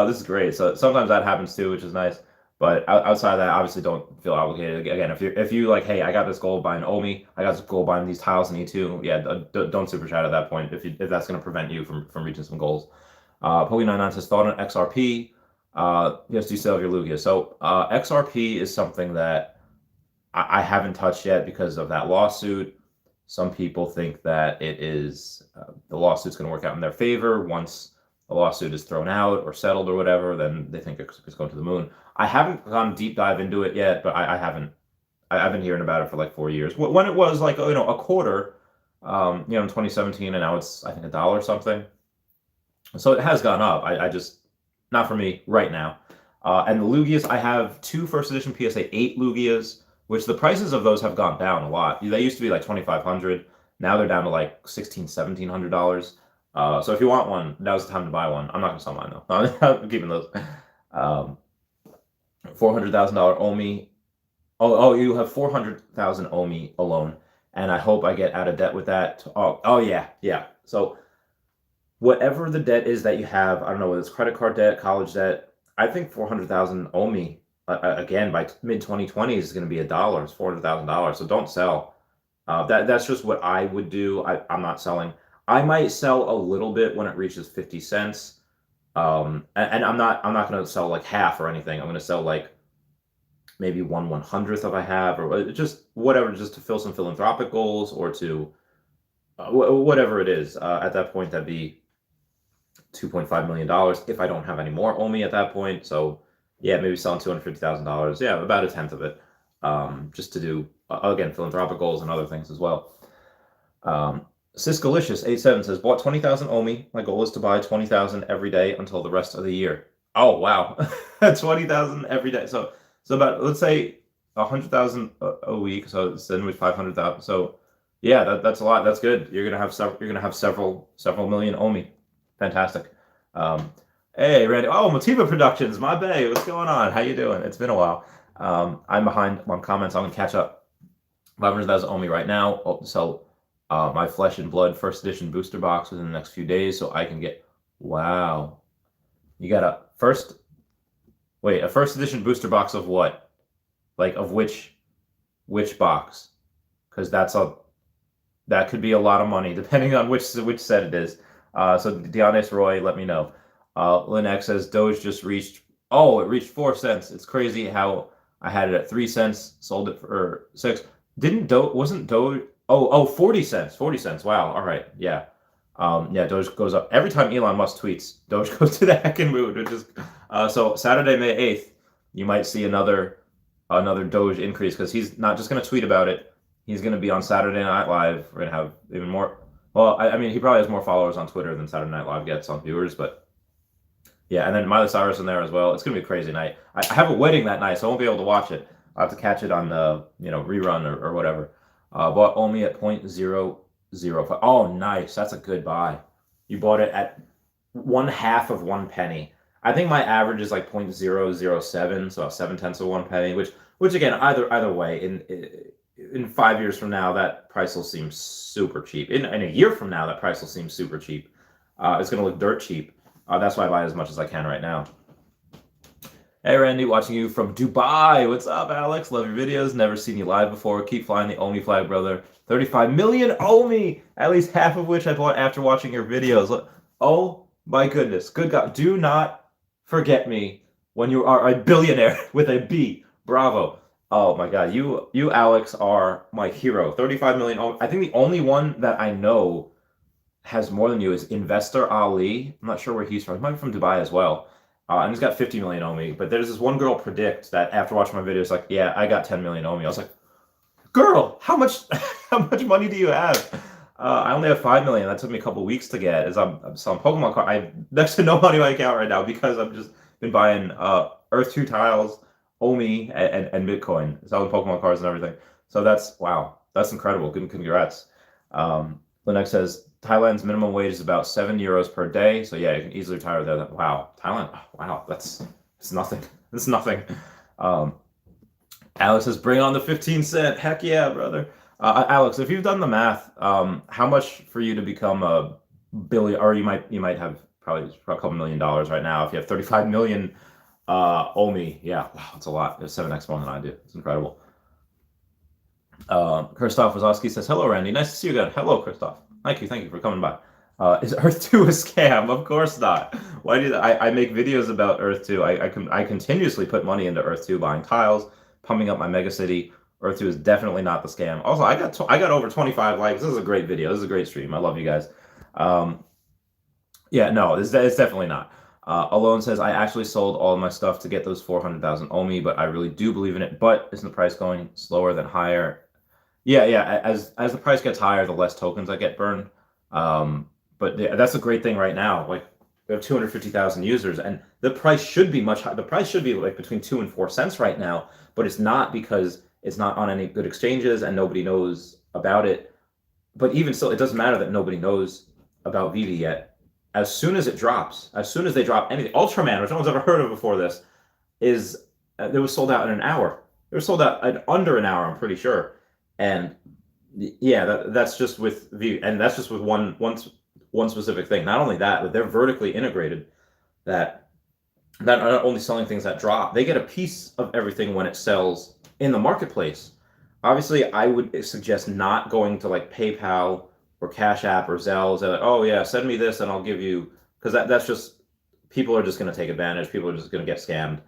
S1: This is great. So sometimes that happens too, which is nice. But outside of that, obviously don't feel obligated. Again, if you like, hey, I got this goal buying OMI, I got this goal buying these tiles in E2. Yeah, don't super chat at that point if that's going to prevent you from reaching some goals. Pogi99 says thought on XRP. Yes, do you still have your Lugia? So XRP is something that I haven't touched yet because of that lawsuit. Some people think that it is the lawsuit's going to work out in their favor. Once a lawsuit is thrown out or settled or whatever, then they think it's going to the moon. I haven't gone deep dive into it yet, but I haven't. I've been hearing about it for like 4 years. When it was like a quarter, in 2017, and now it's I think $1 something. So it has gone up. I just not for me right now. And the Lugias, I have 2 first edition PSA 8 Lugias, which the prices of those have gone down a lot. They used to be like $2,500. Now they're down to like $1,700. So if you want one, now's the time to buy one. I'm not gonna sell mine though. I'm keeping those. $400,000 OMI. Oh, you have 400,000 OMI alone, and I hope I get out of debt with that. Oh yeah, yeah. So whatever the debt is that you have, I don't know whether it's credit card debt, college debt. I think 400,000 OMI again by mid 2020 is going to be $1. It's $400,000. So don't sell. That's just what I would do. I'm not selling. I might sell a little bit when it reaches 50 cents. And I'm not going to sell like half or anything. I'm going to sell like maybe 1/100th if I have, or just whatever, just to fill some philanthropic goals or to whatever it is. At that point, that'd be $2.5 million if I don't have any more OMI at that point. So yeah, maybe selling $250,000. Yeah, about a tenth of it, just to do again philanthropic goals and other things as well. Siskalicious87 says, bought 20,000 OMI. My goal is to buy 20,000 every day until the rest of the year. Oh wow, 20,000 every day. So about, let's say 100,000 a week. So then with 500,000. So yeah, that's a lot. That's good. You're gonna have several million OMI. Fantastic. Hey Randy. Oh, Motiva Productions, my bae. What's going on? How you doing? It's been a while. I'm behind on comments. I'm gonna catch up. 500,000 OMI right now. So my Flesh and Blood first edition booster box within the next few days, so I can get. Wow, you got a first edition booster box of what? Like of which box? Because that could be a lot of money depending on which set it is. So Dionys Roy, let me know. Lynn X says Doge just reached. Oh, it reached 4 cents. It's crazy how I had it at 3 cents, sold it for 6. Wasn't Doge? Oh, 40 cents. 40 cents. Wow. All right. Yeah. Yeah, Doge goes up. Every time Elon Musk tweets, Doge goes to the heckin' mood, which is so Saturday, May 8th, you might see another Doge increase because he's not just gonna tweet about it. He's gonna be on Saturday Night Live. We're gonna have even more. Well, I mean, he probably has more followers on Twitter than Saturday Night Live gets on viewers, but yeah, and then Miley Cyrus in there as well. It's gonna be a crazy night. I have a wedding that night, so I won't be able to watch it. I'll have to catch it on the rerun or whatever. Bought only at 0.005. Oh, nice. That's a good buy. You bought it at 1/2 of 1 penny. I think my average is like 0.007, so 7/10 of 1 penny. Which again, either way, in 5 years from now, that price will seem super cheap. In a year from now, that price will seem super cheap. It's gonna look dirt cheap. That's why I buy as much as I can right now. Hey Randy, watching you from Dubai. What's up, Alex? Love your videos. Never seen you live before. Keep flying the OMI flag, brother. 35 million OMI, at least half of which I bought after watching your videos. Oh my goodness. Good God. Do not forget me when you are a billionaire with a B. Bravo. Oh my God. You Alex are my hero. 35 million OMI. I think the only one that I know has more than you is Investor Ali. I'm not sure where he's from. He might be from Dubai as well. And he's got 50 million OMI. But there's this one girl predict that after watching my videos, like, yeah, I got 10 million OMI. I was like, girl, how much money do you have? I only have 5 million. That took me a couple weeks to get. As I'm selling Pokemon cards, I have next to no money in my account right now because I've just been buying Earth 2 tiles, OMI, and Bitcoin, selling Pokemon cards and everything. So wow, that's incredible. Good, congrats. Linux says Thailand's minimum wage is about €7 per day. So yeah, you can easily retire there. Wow, Thailand. Wow, it's nothing. It's nothing. Alex says, bring on the 15 cent. Heck yeah, brother. Alex, if you've done the math, how much for you to become a billion, or you might have probably a couple $1 million right now if you have 35 million OMI. Yeah, wow, that's a lot. There's 7x more than I do. It's incredible. Christoph Wazowski says, hello, Randy. Nice to see you again. Hello, Christoph. Thank you for coming by. Is Earth 2 a scam? Of course not. Why did I make videos about Earth 2? I continuously put money into Earth 2, buying tiles, pumping up my Megacity. Earth 2 is definitely not the scam. Also, I got over 25 likes. This is a great video. This is a great stream. I love you guys. Yeah, no, it's definitely not. Alone says, I actually sold all of my stuff to get those 400,000 OMI, but I really do believe in it. But isn't the price going slower than higher? Yeah. As the price gets higher, the less tokens I get burned. But yeah, that's a great thing right now. Like we have 250,000 users, and the price should be much higher. The price should be like between 2 and 4 cents right now, but it's not because it's not on any good exchanges and nobody knows about it. But even still, it doesn't matter that nobody knows about Vivi yet. As soon as it drops, as soon as they drop anything, Ultraman, which no one's ever heard of before this, is it was sold out in an hour. It was sold out in under an hour, I'm pretty sure. And yeah, that's just with Vivi, and that's just with one specific thing. Not only that, but they're vertically integrated. That not only selling things that drop, they get a piece of everything when it sells in the marketplace. Obviously, I would suggest not going to like PayPal or Cash App or Zelle. Like, oh yeah, send me this and I'll give you, because that's just, people are just going to take advantage. People are just going to get scammed.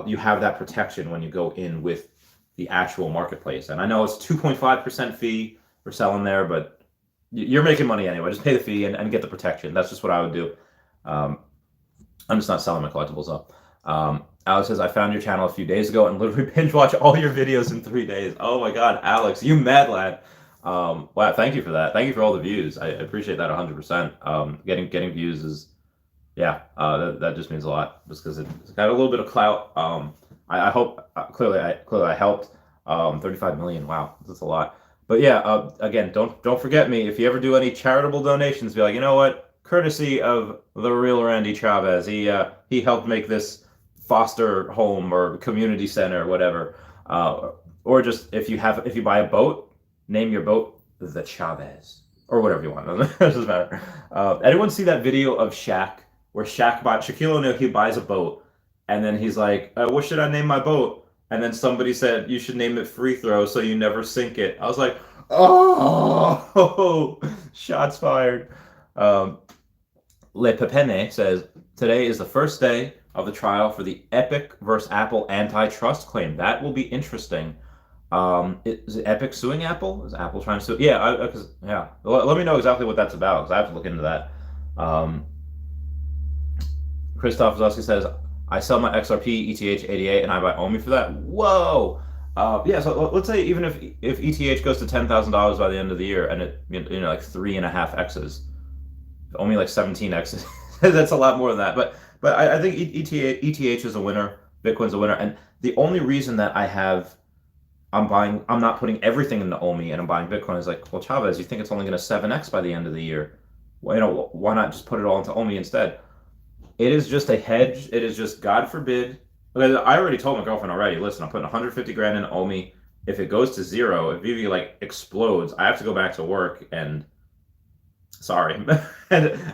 S1: You have that protection when you go in with the actual marketplace. And I know it's 2.5% fee for selling there, but you're making money anyway. Just pay the fee and get the protection. That's just what I would do. I'm just not selling my collectibles up. Alex says, I found your channel a few days ago and literally binge watch all your videos in 3 days. Oh my God, Alex, you mad lad. Wow, thank you for that. Thank you for all the views. I appreciate that 100%. Getting views is, yeah, that just means a lot, just because it's got a little bit of clout. I hope clearly I helped. 35 million, wow, that's a lot. But yeah, again, don't forget me. If you ever do any charitable donations, be like, you know what? Courtesy of the real Randy Chavez, he helped make this foster home or community center or whatever. Or just if you buy a boat, name your boat the Chavez or whatever you want. It doesn't matter. Anyone see that video of Shaq where Shaquille O'Neal, he buys a boat and then he's like, what should I name my boat? And then somebody said, you should name it Free Throw so you never sink it. I was like, oh, shots fired. Le Pepene says, today is the first day of the trial for the Epic versus Apple antitrust claim. That will be interesting. Is Epic suing Apple? Is Apple trying to sue? Yeah, yeah. Let me know exactly what that's about, because I have to look into that. Christoph Zosky says, I sell my XRP, ETH 88, and I buy OMI for that. Whoa! Yeah, so let's say even if ETH goes to $10,000 by the end of the year, and it like 3.5 X's, only like 17 X's, that's a lot more than that. But I think ETH is a winner, Bitcoin's a winner, and the only reason that I'm not putting everything into OMI and I'm buying Bitcoin is like, well, Chavez, you think it's only going to 7x by the end of the year? Well, why not just put it all into OMI instead? It is just a hedge. It is just, God forbid. I already told my girlfriend already, listen, I'm putting 150 grand in OMI. If it goes to zero, if Vivi like explodes, I have to go back to work and sorry. And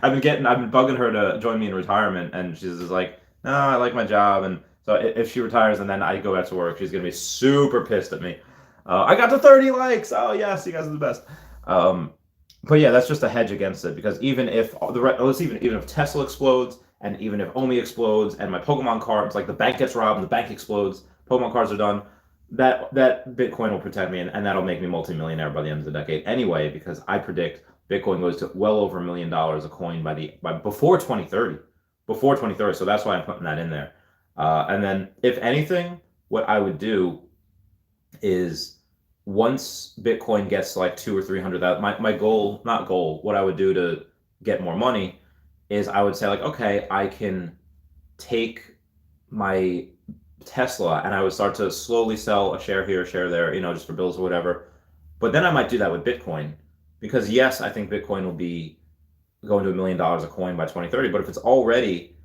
S1: I've been bugging her to join me in retirement, and she's just like, no, I like my job. And so if she retires and then I go back to work, she's gonna be super pissed at me. I got to 30 likes. Oh yes, you guys are the best. But yeah, that's just a hedge against it, because even if even if Tesla explodes, and even if OMI explodes, and my Pokemon cards, like the bank gets robbed and the bank explodes, Pokemon cards are done, that Bitcoin will protect me, and that'll make me multimillionaire by the end of the decade anyway, because I predict Bitcoin goes to well over $1 million a coin by before 2030. Before 2030, so that's why I'm putting that in there. And then, if anything, what I would do is, once Bitcoin gets like 200 or 300,000, my goal, not goal, what I would do to get more money is I would say like, okay, I can take my Tesla and I would start to slowly sell a share here, a share there, just for bills or whatever. But then I might do that with Bitcoin, because yes, I think Bitcoin will be going to $1 million a coin by 2030. But if it's already,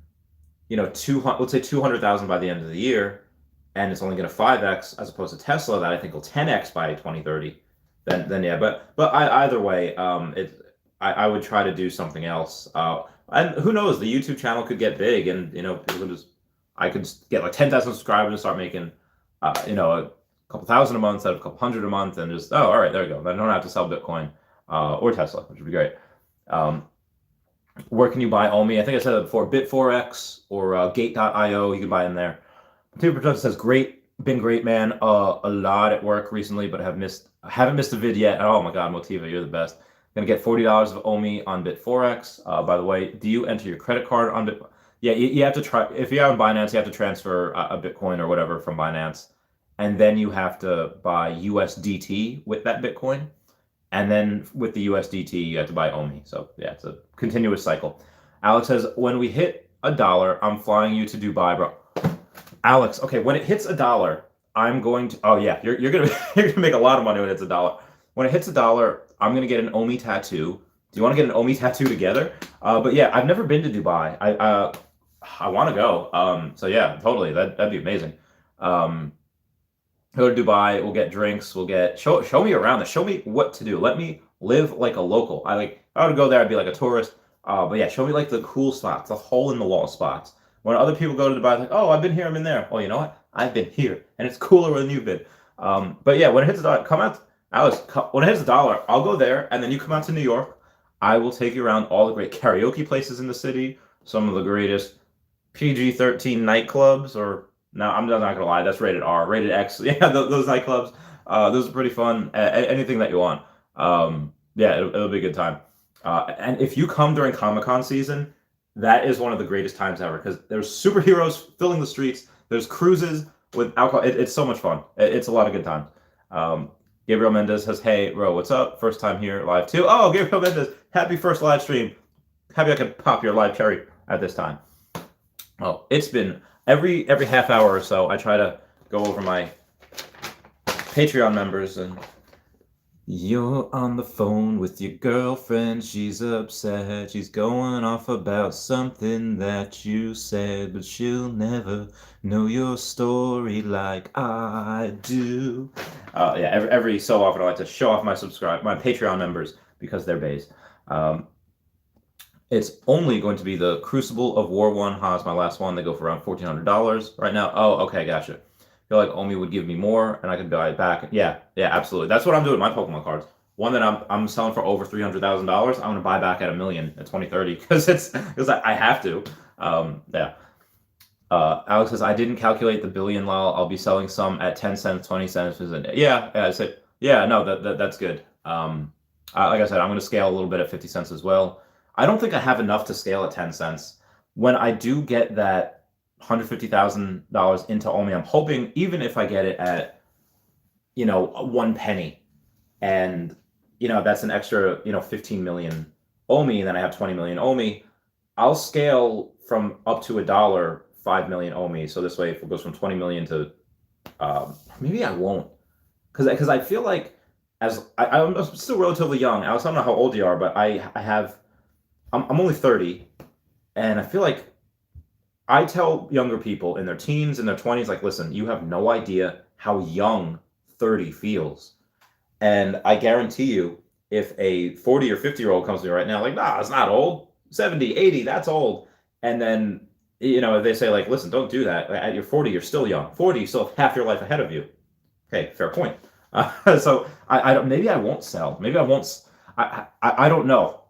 S1: 200, let's say 200,000 by the end of the year, and it's only going to 5x as opposed to Tesla that I think will 10x by 2030, then yeah. But either way, I would try to do something else. And who knows, the YouTube channel could get big, and I could get like 10,000 subscribers and start making a couple thousand a month instead of a couple hundred a month, and just, oh, all right, there we go. I don't have to sell Bitcoin or Tesla, which would be great. Where can you buy OMI? I think I said that before. Bit4x or Gate.io, you can buy in there. Two Production says, been great, man. A lot at work recently, but I haven't missed a vid yet. Oh my God, Motiva, you're the best. Gonna get $40 of OMI on Bit4x. By the way, do you enter your credit card on Bit? Yeah, you have to try. If you're on Binance, you have to transfer a Bitcoin or whatever from Binance, and then you have to buy USDT with that Bitcoin, and then with the USDT, you have to buy OMI. So yeah, it's a continuous cycle. Alex says, when we hit $1, I'm flying you to Dubai, bro. Alex, okay, when it hits $1, I'm going to. Oh yeah, you're gonna you're gonna make a lot of money when it hits $1. When it hits $1, I'm gonna get an OMI tattoo. Do you want to get an OMI tattoo together? But yeah, I've never been to Dubai. I want to go. So yeah, totally. That'd be amazing. Um, Go to Dubai. We'll get drinks. We'll get show me around. Show me what to do. Let me live like a local. I would go there. I'd be like a tourist. But yeah, show me like the cool spots, the hole in the wall spots. When other people go to Dubai, like, oh, I've been here, I've been there. Oh, you know what? I've been here, and it's cooler than you've been. But yeah, when it hits $1, come out, Alice. When it hits $1, I'll go there, and then you come out to New York. I will take you around all the great karaoke places in the city, some of the greatest PG-13 nightclubs, or no, I'm not gonna lie, that's rated R, rated X. Yeah, those nightclubs, those are pretty fun. Anything that you want. Yeah, it'll be a good time. And if you come during Comic-Con season, that is one of the greatest times ever because there's superheroes filling the streets. There's cruises with alcohol. It's so much fun. It's a lot of good times. Gabriel Mendez says, "Hey, bro, what's up? First time here live too. Oh, Gabriel Mendez, happy first live stream. Happy I could pop your live cherry at this time." Oh, it's been every half hour or so. I try to go over my Patreon members and you're on the phone with your girlfriend. She's upset. She's going off about something that you said, but she'll never know your story like I do. Yeah, every so often I like to show off my Patreon members because they're bays. It's only going to be the Crucible of War 1. It's my last one. They go for around $1,400 right now. Oh, okay, gotcha. Feel like Omi would give me more and I could buy it back. Yeah, absolutely. That's what I'm doing with my Pokemon cards. One that I'm selling for over $300,000. I'm gonna buy back at $1 million at 2030 because I have to. Yeah. Alex says I didn't calculate the billion. Lol. I'll be selling some at 10 cents, 20 cents. Yeah. I said yeah. No, that's good. Like I said, I'm gonna scale a little bit at 50 cents as well. I don't think I have enough to scale at 10 cents. When I do get that $150,000 into OMI, I'm hoping even if I get it at, 1 penny, and that's an extra 15 million OMI, and then I have 20 million OMI, I'll scale from up to $1, 5 million OMI. So this way, if it goes from 20 million to maybe I won't, because I feel like I'm still relatively young. Alex, I don't know how old you are, but I'm only 30, and I feel like I tell younger people in their teens, in their 20s, like, listen, you have no idea how young 30 feels. And I guarantee you, if a 40 or 50-year-old comes to me right now, like, nah, it's not old. 70, 80, that's old. And then, if they say, like, listen, don't do that. At your 40, you're still young. 40, you still have half your life ahead of you. Okay, fair point. So I don't. Maybe I won't sell. Maybe I won't. I don't know.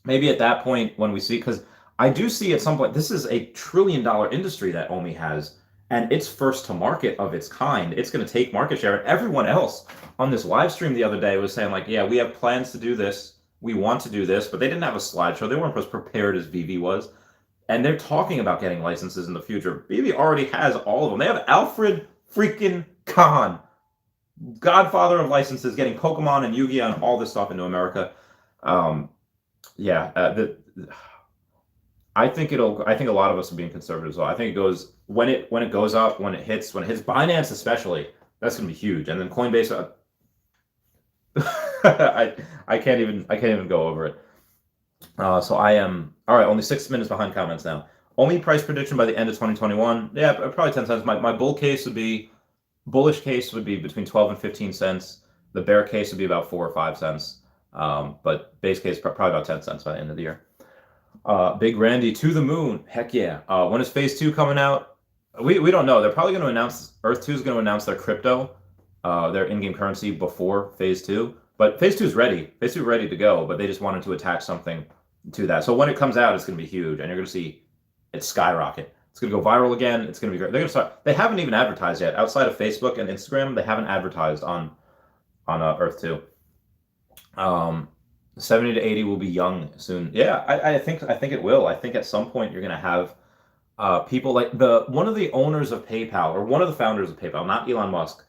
S1: Maybe at that point when we see, because I do see at some point, this is a $1 trillion industry that OMI has, and it's first to market of its kind. It's going to take market share. And everyone else on this live stream the other day was saying, like, yeah, we have plans to do this. We want to do this, but they didn't have a slideshow. They weren't as prepared as Vivi was. And they're talking about getting licenses in the future. Vivi already has all of them. They have Alfred freaking Khan, godfather of licenses, getting Pokemon and Yu-Gi-Oh! And all this stuff into America. I think a lot of us are being conservative as well. I think it goes when it goes up, when it hits Binance especially, that's gonna be huge. And then Coinbase, I can't even go over it. So I am all right. Only 6 minutes behind comments now. OMI price prediction by the end of 2021. Yeah, probably 10 cents. My bullish case would be between 12 and 15 cents. The bear case would be about 4 or 5 cents. But base case probably about 10 cents by the end of the year. Big Randy to the moon. Heck yeah. When is phase 2 coming out? We don't know. They're probably going to announce, Earth 2 is going to announce their crypto, their in-game currency before phase 2. But phase 2 is ready. Phase 2 is ready to go, but they just wanted to attach something to that. So when it comes out, it's going to be huge, and you're going to see it skyrocket. It's going to go viral again. It's going to be great. They're going to start. They haven't even advertised yet. Outside of Facebook and Instagram, they haven't advertised on Earth 2. 70 to 80 will be young soon. Yeah, I think it will. I think at some point you're going to have people like one of the owners of PayPal, or one of the founders of PayPal, not Elon Musk.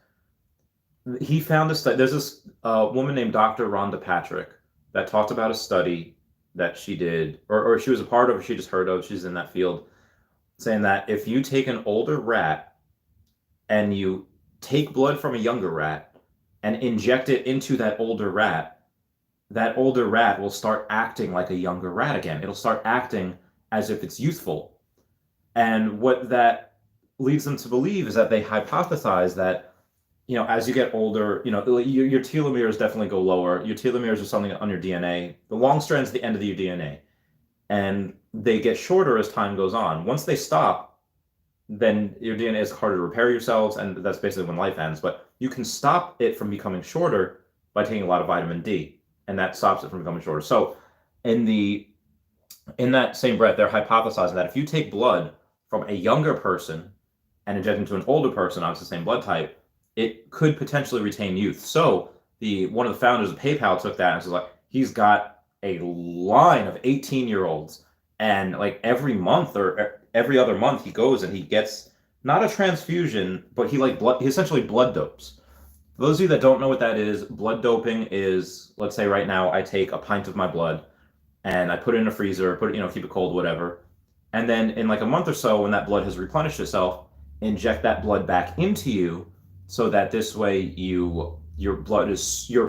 S1: He found this. There's this woman named Dr. Rhonda Patrick that talked about a study that she did, or she was a part of, or she just heard of, she's in that field, saying that if you take an older rat and you take blood from a younger rat and inject it into that older rat will start acting like a younger rat again. It'll start acting as if it's youthful. And what that leads them to believe is that they hypothesize that, as you get older, your telomeres definitely go lower. Your telomeres are something on your DNA. The long strand's the end of your DNA. And they get shorter as time goes on. Once they stop, then your DNA is harder to repair yourselves, and that's basically when life ends. But you can stop it from becoming shorter by taking a lot of vitamin D, and that stops it from becoming shorter. So in that same breath, they're hypothesizing that if you take blood from a younger person and inject into an older person, obviously the same blood type, it could potentially retain youth. So one of the founders of PayPal took that and was like, he's got a line of 18-year-olds, and like every month or every other month he goes and he gets not a transfusion, but he essentially blood dopes. For those of you that don't know what that is, blood doping is, let's say right now I take a pint of my blood and I put it in a freezer, keep it cold, whatever. And then in like a month or so, when that blood has replenished itself, inject that blood back into you, so that this way your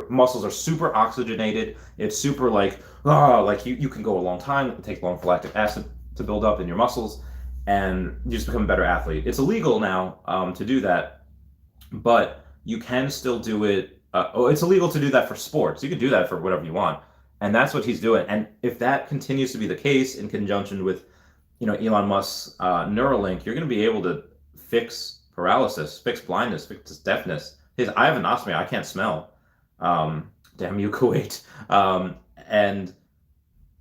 S1: muscles are super oxygenated. It's super like you can go a long time. It takes long lactic acid to build up in your muscles, and you just become a better athlete. It's illegal now to do that, but you can still do it. It's illegal to do that for sports. You can do that for whatever you want, and that's what he's doing. And if that continues to be the case, in conjunction with Elon Musk's Neuralink, you're going to be able to fix paralysis, fix blindness, fix deafness. I have anosmia. I can't smell. Damn you, Kuwait. And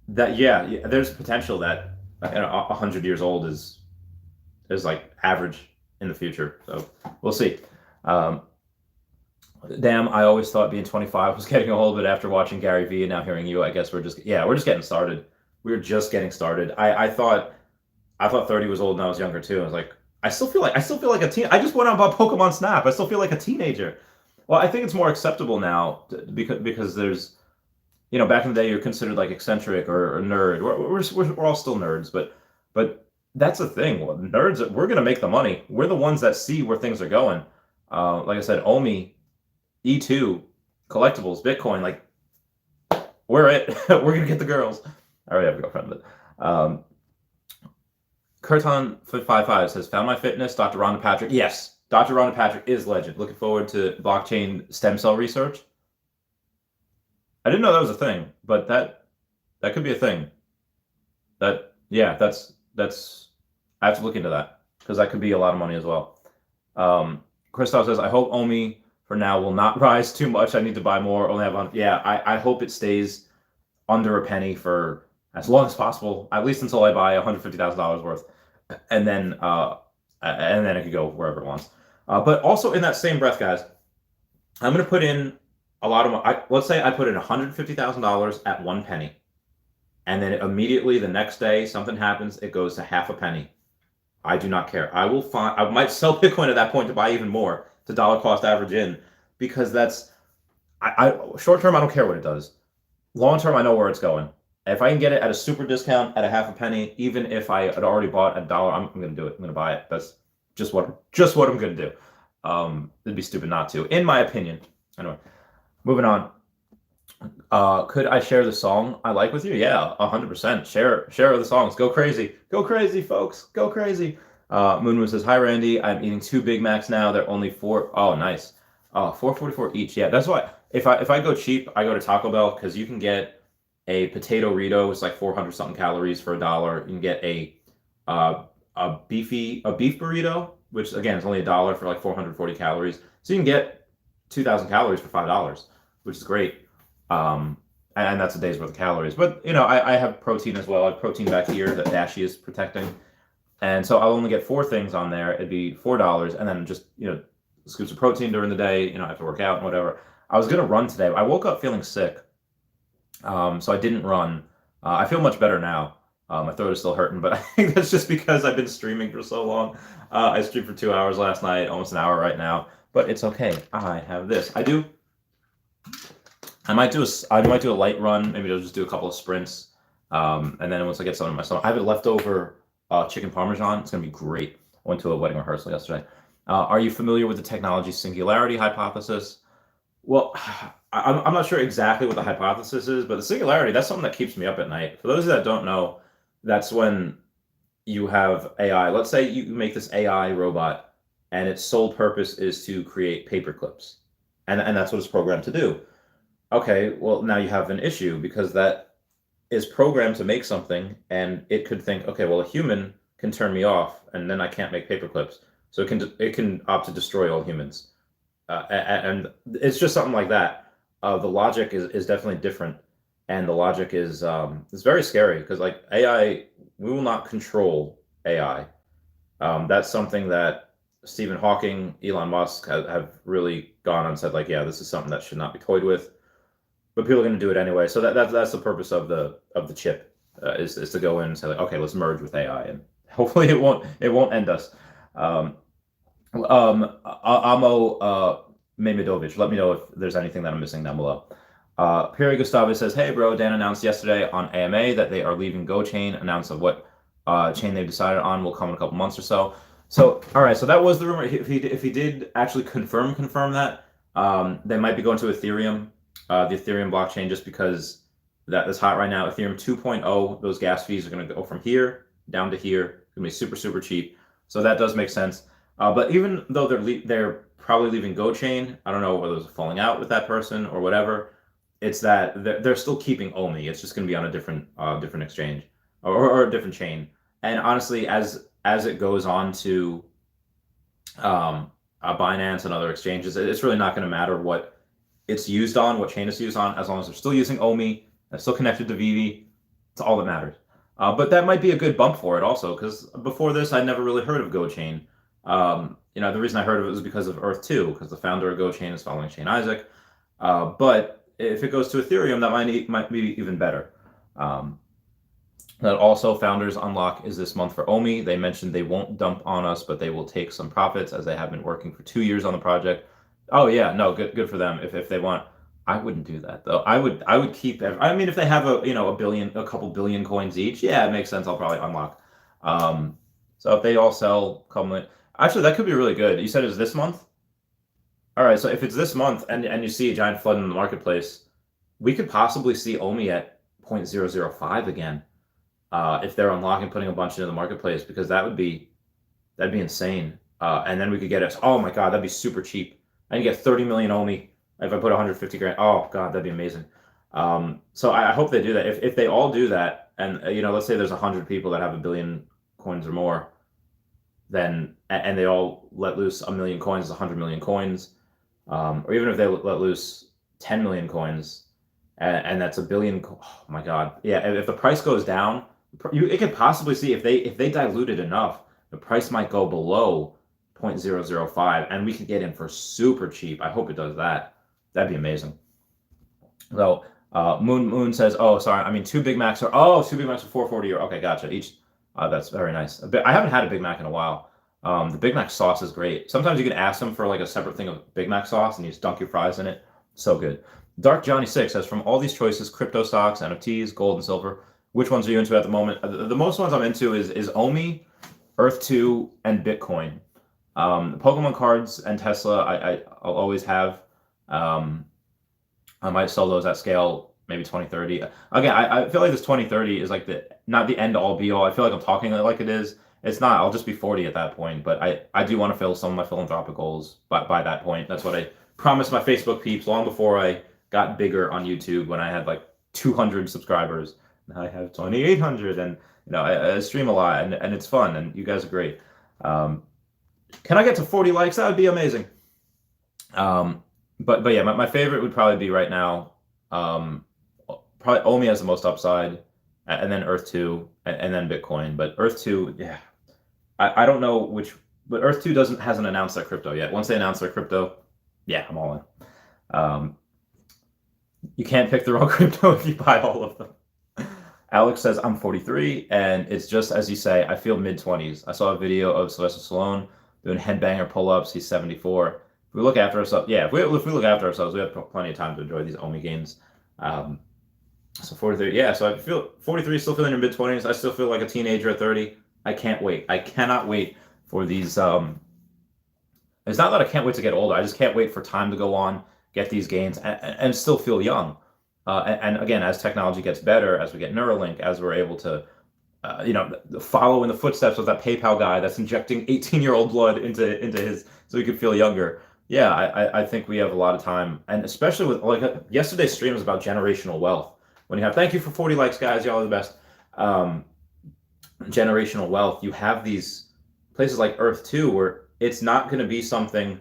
S1: that, there's potential that 100 years old is like average in the future. So we'll see. Damn, I always thought being 25 was getting old, but after watching Gary Vee and now hearing you, I guess we're just getting started. We're just getting started. I thought 30 was old and I was younger too. I was like, I still feel like a teen. I just went out and bought Pokemon Snap. I still feel like a teenager. Well, I think it's more acceptable now because there's, back in the day you're considered like eccentric or a nerd. We're all still nerds, but that's the thing. Well, nerds, we're gonna make the money. We're the ones that see where things are going. Like I said, OMI, E2, collectibles, Bitcoin, like we're it. We're gonna get the girls. I already have a girlfriend, but Curton55 says, found my fitness, Dr. Rhonda Patrick. Yes, Dr. Rhonda Patrick is legend. Looking forward to blockchain stem cell research. I didn't know that was a thing, but that could be a thing. That's I have to look into that, because that could be a lot of money as well. Christoph says, I hope OMI for now will not rise too much. I need to buy more. Only have one. Yeah, I hope it stays under a penny for as long as possible, at least until I buy $150,000 worth, and then it could go wherever it wants. But also in that same breath, guys, I'm going to put in a lot of let's say I put in $150,000 at 1 penny, and then immediately the next day something happens, it goes to half a penny. I do not care. I might sell Bitcoin at that point to buy even more, to dollar cost average in, because that's short term I don't care what it does. Long term I know where it's going. If I can get it at a super discount at a half a penny, even if I had already bought $1, I'm going to do it. I'm going to buy it. That's just what I'm going to do. It'd be stupid not to, in my opinion. Anyway, moving on. Could I share the song I like with you? Yeah, 100%. Share the songs. Go crazy, folks. Go crazy. Moon says, hi Randy. I'm eating 2 Big Macs now. They're only $4. Oh, nice. $4.44 each. Yeah, that's why. If I go cheap, I go to Taco Bell, because you can get a potato burrito. It's like 400 something calories for $1. You can get a beef burrito, which again is only $1 for like 440 calories. So you can get 2,000 calories for $5, which is great. And that's a day's worth of calories. But I have protein as well. I have protein back here that Dashi is protecting, and so I'll only get 4 things on there. It'd be $4, and then just scoops of protein during the day. I have to work out and whatever. I was gonna run today. I woke up feeling sick. So I didn't run. I feel much better now. My throat is still hurting, but I think that's just because I've been streaming for so long. I streamed for 2 hours last night, almost an hour right now, but it's okay. I have this. I might do a light run. Maybe I'll just do a couple of sprints. And then once I get some in my stomach, I have a leftover chicken parmesan. It's gonna be great. I went to a wedding rehearsal yesterday. Are you familiar with the technology singularity hypothesis? Well, I'm not sure exactly what the hypothesis is, but the singularity, that's something that keeps me up at night. For those that don't know, that's when you have AI. Let's say you make this AI robot and its sole purpose is to create paper clips. And that's what it's programmed to do. Okay, well, now you have an issue because that is programmed to make something and it could think, okay, well, a human can turn me off and then I can't make paper clips. So it can opt to destroy all humans. And it's just something like that. The logic is definitely different, and the logic is very scary because like AI, we will not control AI. That's something that Stephen Hawking, Elon Musk have really gone and said like, yeah, this is something that should not be toyed with. But people are going to do it anyway. So that's the purpose of the chip is to go in and say like, okay, let's merge with AI, and hopefully it won't end us. Um, Amo Memidovic, let me know if there's anything that I'm missing down below. Perry Gustave says, hey, bro, Dan announced yesterday on AMA that they are leaving GoChain, announced of what chain they've decided on will come in a couple months or so. So, all right, so that was the rumor. If he did actually confirm that, they might be going to Ethereum, the Ethereum blockchain, just because that is hot right now. Ethereum 2.0, those gas fees are going to go from here down to here. It's going to be super, super cheap. So that does make sense. But even though they're probably leaving GoChain, I don't know whether there's a falling out with that person or whatever. It's that they're still keeping OMI. It's just going to be on a different exchange or a different chain. And honestly, as it goes on to Binance and other exchanges, it's really not going to matter what it's used on, what chain it's used on, as long as they're still using OMI, they're still connected to Vivi. It's all that matters. But that might be a good bump for it also, because before this, I'd never really heard of GoChain. The reason I heard of it was because of Earth 2, because the founder of GoChain is following Shane Isaac. But if it goes to Ethereum, that might be even better. That also Founders Unlock is this month for OMI. They mentioned they won't dump on us, but they will take some profits as they have been working for 2 years on the project. Oh yeah, no, good for them. If they want, I wouldn't do that though. I would keep. I mean, if they have a couple billion coins each, yeah, it makes sense. I'll probably unlock. So if they all sell, actually that could be really good. You said it was this month. All right, so if it's this month and you see a giant flood in the marketplace, we could possibly see OMI at 0.005 again, if they're unlocking, putting a bunch into the marketplace, because that'd be insane. And then we could get it. Oh my God, that'd be super cheap. And you get 30 million OMI if I put 150 grand. Oh God, that'd be amazing. So I hope they do that. If they all do that, and let's say there's 100 people that have a billion coins or more, then and they all let loose a million coins, 100 million coins. Or even if they let loose 10 million coins, and that's a billion. Oh my God. Yeah. If the price goes down, it could possibly see if they dilute it enough, the price might go below 0.005 and we could get in for super cheap. I hope it does that. That'd be amazing. So Moon says, oh, sorry. I mean, two Big Macs are 440. Okay. Gotcha. Each. That's very nice. I haven't had a Big Mac in a while. The Big Mac sauce is great. Sometimes you can ask them for like a separate thing of Big Mac sauce and you just dunk your fries in it. So good. Dark Johnny 6 says, from all these choices, crypto stocks, NFTs, gold and silver, which ones are you into at the moment? The most ones I'm into is OMI, Earth 2, and Bitcoin. Pokemon cards and Tesla, I'll always have. I might sell those at scale, maybe 2030. Again, I feel like this 2030 is like not the end all be all. I feel like I'm talking like it is. It's not. I'll just be 40 at that point. But I do want to fill some of my philanthropic goals by that point. That's what I promised my Facebook peeps long before I got bigger on YouTube, when I had like 200 subscribers. Now I have 2,800, and I stream a lot, and it's fun, and you guys are great. Can I get to 40 likes? That would be amazing. But yeah, my favorite would probably be right now. Probably OMI has the most upside, and then Earth 2, and then Bitcoin. But Earth 2, yeah, I don't know which, but Earth 2 hasn't announced their crypto yet. Once they announce their crypto, yeah, I'm all in. You can't pick the wrong crypto if you buy all of them. Alex says, I'm 43, and it's just as you say, I feel mid-20s. I saw a video of Sylvester Stallone doing headbanger pull-ups. He's 74. If we look after ourselves, yeah, if we look after ourselves, we have plenty of time to enjoy these OMI gains. So 43, yeah. So I feel 43, still feeling in mid-20s. I still feel like a teenager at 30. I can't wait. I cannot wait for these. It's not that I can't wait to get older. I just can't wait for time to go on, get these gains, and still feel young. And again, as technology gets better, as we get Neuralink, as we're able to, follow in the footsteps of that PayPal guy that's injecting 18-year-old blood into his so he could feel younger. Yeah, I think we have a lot of time, and especially with like yesterday's stream was about generational wealth. When you have, thank you for 40 likes, guys, y'all are the best. Generational wealth, you have these places like Earth 2 where it's not going to be something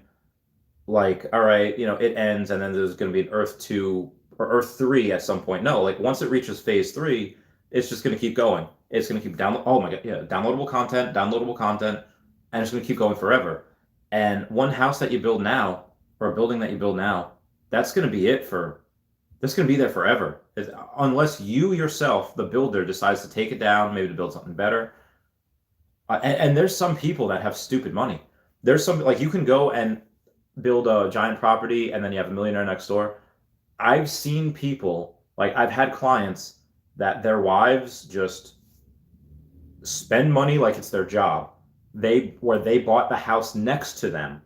S1: like, all right, it ends and then there's going to be an Earth 2 or Earth 3 at some point. No, like once it reaches phase 3, it's just going to keep going. It's going to keep oh my God, yeah, downloadable content, and it's going to keep going forever. And one house that you build now, or a building that you build now, that's going to be it that's going to be there forever. Unless you yourself, the builder, decides to take it down, maybe to build something better. And there's some people that have stupid money. There's some, like, you can go and build a giant property and then you have a millionaire next door. I've seen people, like, I've had clients that their wives just spend money like it's their job. They bought the house next to them,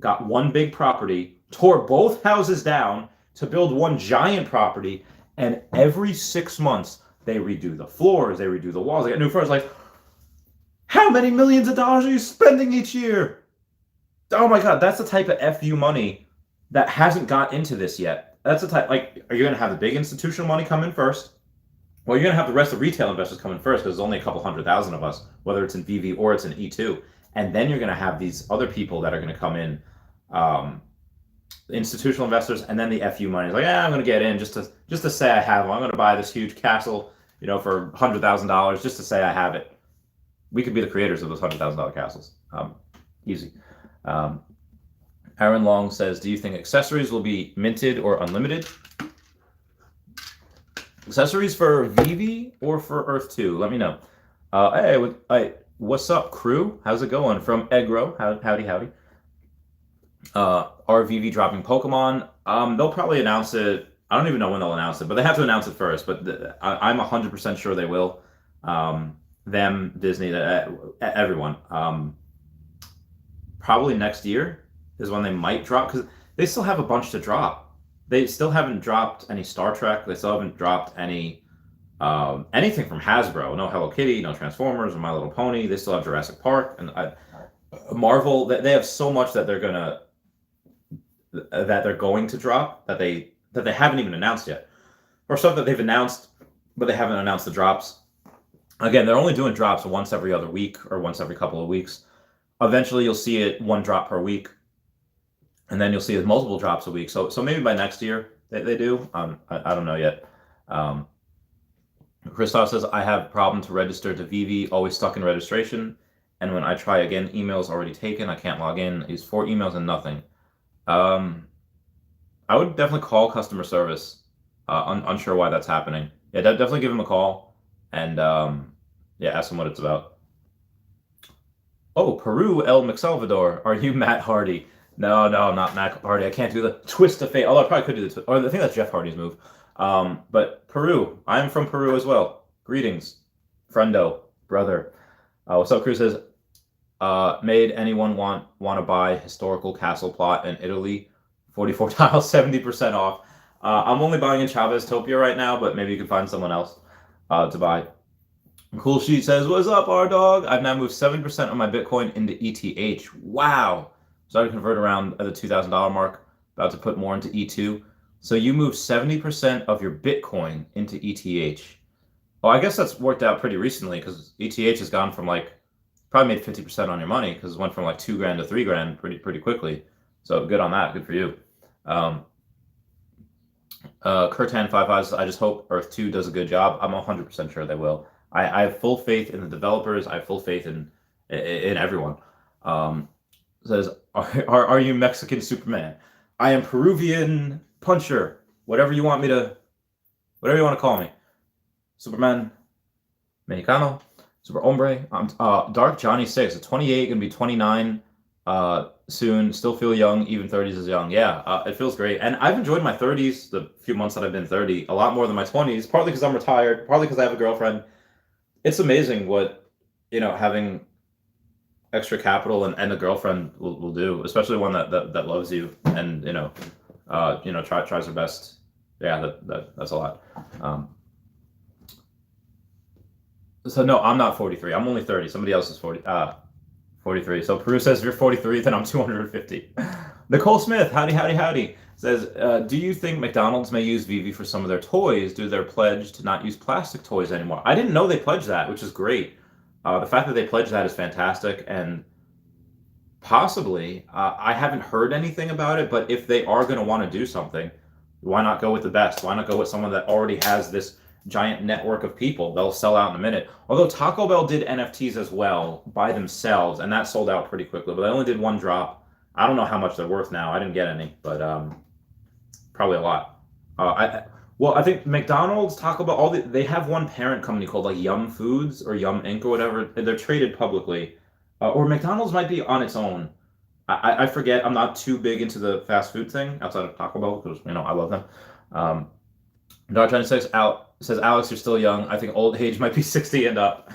S1: got one big property, tore both houses down to build one giant property, and every 6 months they redo the floors, they redo the walls, they get new furniture. Like, how many millions of dollars are you spending each year? Oh my God, that's the type of FU money that hasn't got into this yet. That's the type, like, are you going to have the big institutional money come in first? Well, you're going to have the rest of retail investors come in first because there's only a couple 100,000 of us, whether it's in VV or it's in E2. And then you're going to have these other people that are going to come in, institutional investors, and then the FU money is like, I'm going to get in just to say I have one. I'm going to buy this huge castle, for $100,000 just to say I have it. We could be the creators of those $100,000 castles. Easy. Aaron Long says, do you think accessories will be minted or unlimited? Accessories for VV or for Earth 2? Let me know. Hey, what's up, crew? How's it going? From Egro. Howdy. Are VV dropping Pokemon? They'll probably announce it. I don't even know when they'll announce it, but they have to announce it first. But I'm 100% sure they will. Them, Disney, everyone. Probably next year is when they might drop, because they still have a bunch to drop. They still haven't dropped any Star Trek. They still haven't dropped any anything from Hasbro. No Hello Kitty, no Transformers, or My Little Pony. They still have Jurassic Park and Marvel. They have so much that they're going to drop that they haven't even announced yet, or stuff that they've announced but they haven't announced the drops. Again, they're only doing drops once every other week or once every couple of weeks. Eventually, you'll see it one drop per week, and then you'll see it multiple drops a week. So maybe by next year they do. I don't know yet. Christoph says, I have problem to register to VV, always stuck in registration. And when I try again, email's already taken. I can't log in. Use 4 emails and nothing. I would definitely call customer service. Unsure why that's happening. Yeah, definitely give them a call and ask them what it's about. Oh, Peru, El McSalvador. Are you Matt Hardy? No, I'm not Matt Hardy. I can't do the twist of fate. Although I probably could do the or I think that's Jeff Hardy's move. But Peru. I'm from Peru as well. Greetings, friendo, brother. What's up, Cruz says, made anyone want to buy historical castle plot in Italy? 44 tiles, 70% off. I'm only buying in Chavez Topia right now, but maybe you can find someone else to buy. Cool Sheet says, what's up, R-Dog? I've now moved 70% of my Bitcoin into ETH. Wow. Started to convert around at the $2,000 mark. About to put more into E2. So you moved 70% of your Bitcoin into ETH. Well, I guess that's worked out pretty recently because ETH has gone from probably made 50% on your money because it went from $2 grand to $3 grand pretty quickly. So good on that. Good for you. Kurtan55 says, I just hope Earth 2 does a good job. I'm 100% sure they will. I have full faith in the developers. I have full faith in everyone. Says, are you Mexican Superman? I am Peruvian Puncher. Whatever you want to call me. Superman, Mexicano, Super Hombre. Dark Johnny 6, 28, gonna be 29. soon. Still feel young. Even 30s is young. Yeah, it feels great. And I've enjoyed my 30s, the few months that I've been 30, a lot more than my 20s. Partly because I'm retired. Partly because I have a girlfriend. It's amazing what having extra capital and a girlfriend will do, especially one that loves you and tries her best. Yeah, that's a lot. So no, I'm not 43. I'm only 30. Somebody else is 43. So Peru says if you're 43, then I'm 250. Nicole Smith, howdy, says, do you think McDonald's may use Vivi for some of their toys due to their pledge to not use plastic toys anymore? I didn't know they pledged that, which is great. The fact that they pledged that is fantastic, and possibly, I haven't heard anything about it, but if they are going to want to do something, why not go with the best? Why not go with someone that already has this giant network of people? They'll sell out in a minute. Although Taco Bell did NFTs as well by themselves, and that sold out pretty quickly, but they only did one drop. I don't know how much they're worth now. I didn't get any, but probably a lot. I think McDonald's, Taco Bell, they have one parent company called like Yum Foods or Yum Inc. or whatever. They're traded publicly. Or McDonald's might be on its own. I forget. I'm not too big into the fast food thing outside of Taco Bell because I love them. Dog 26 says, Alex, you're still young. I think old age might be 60 and up.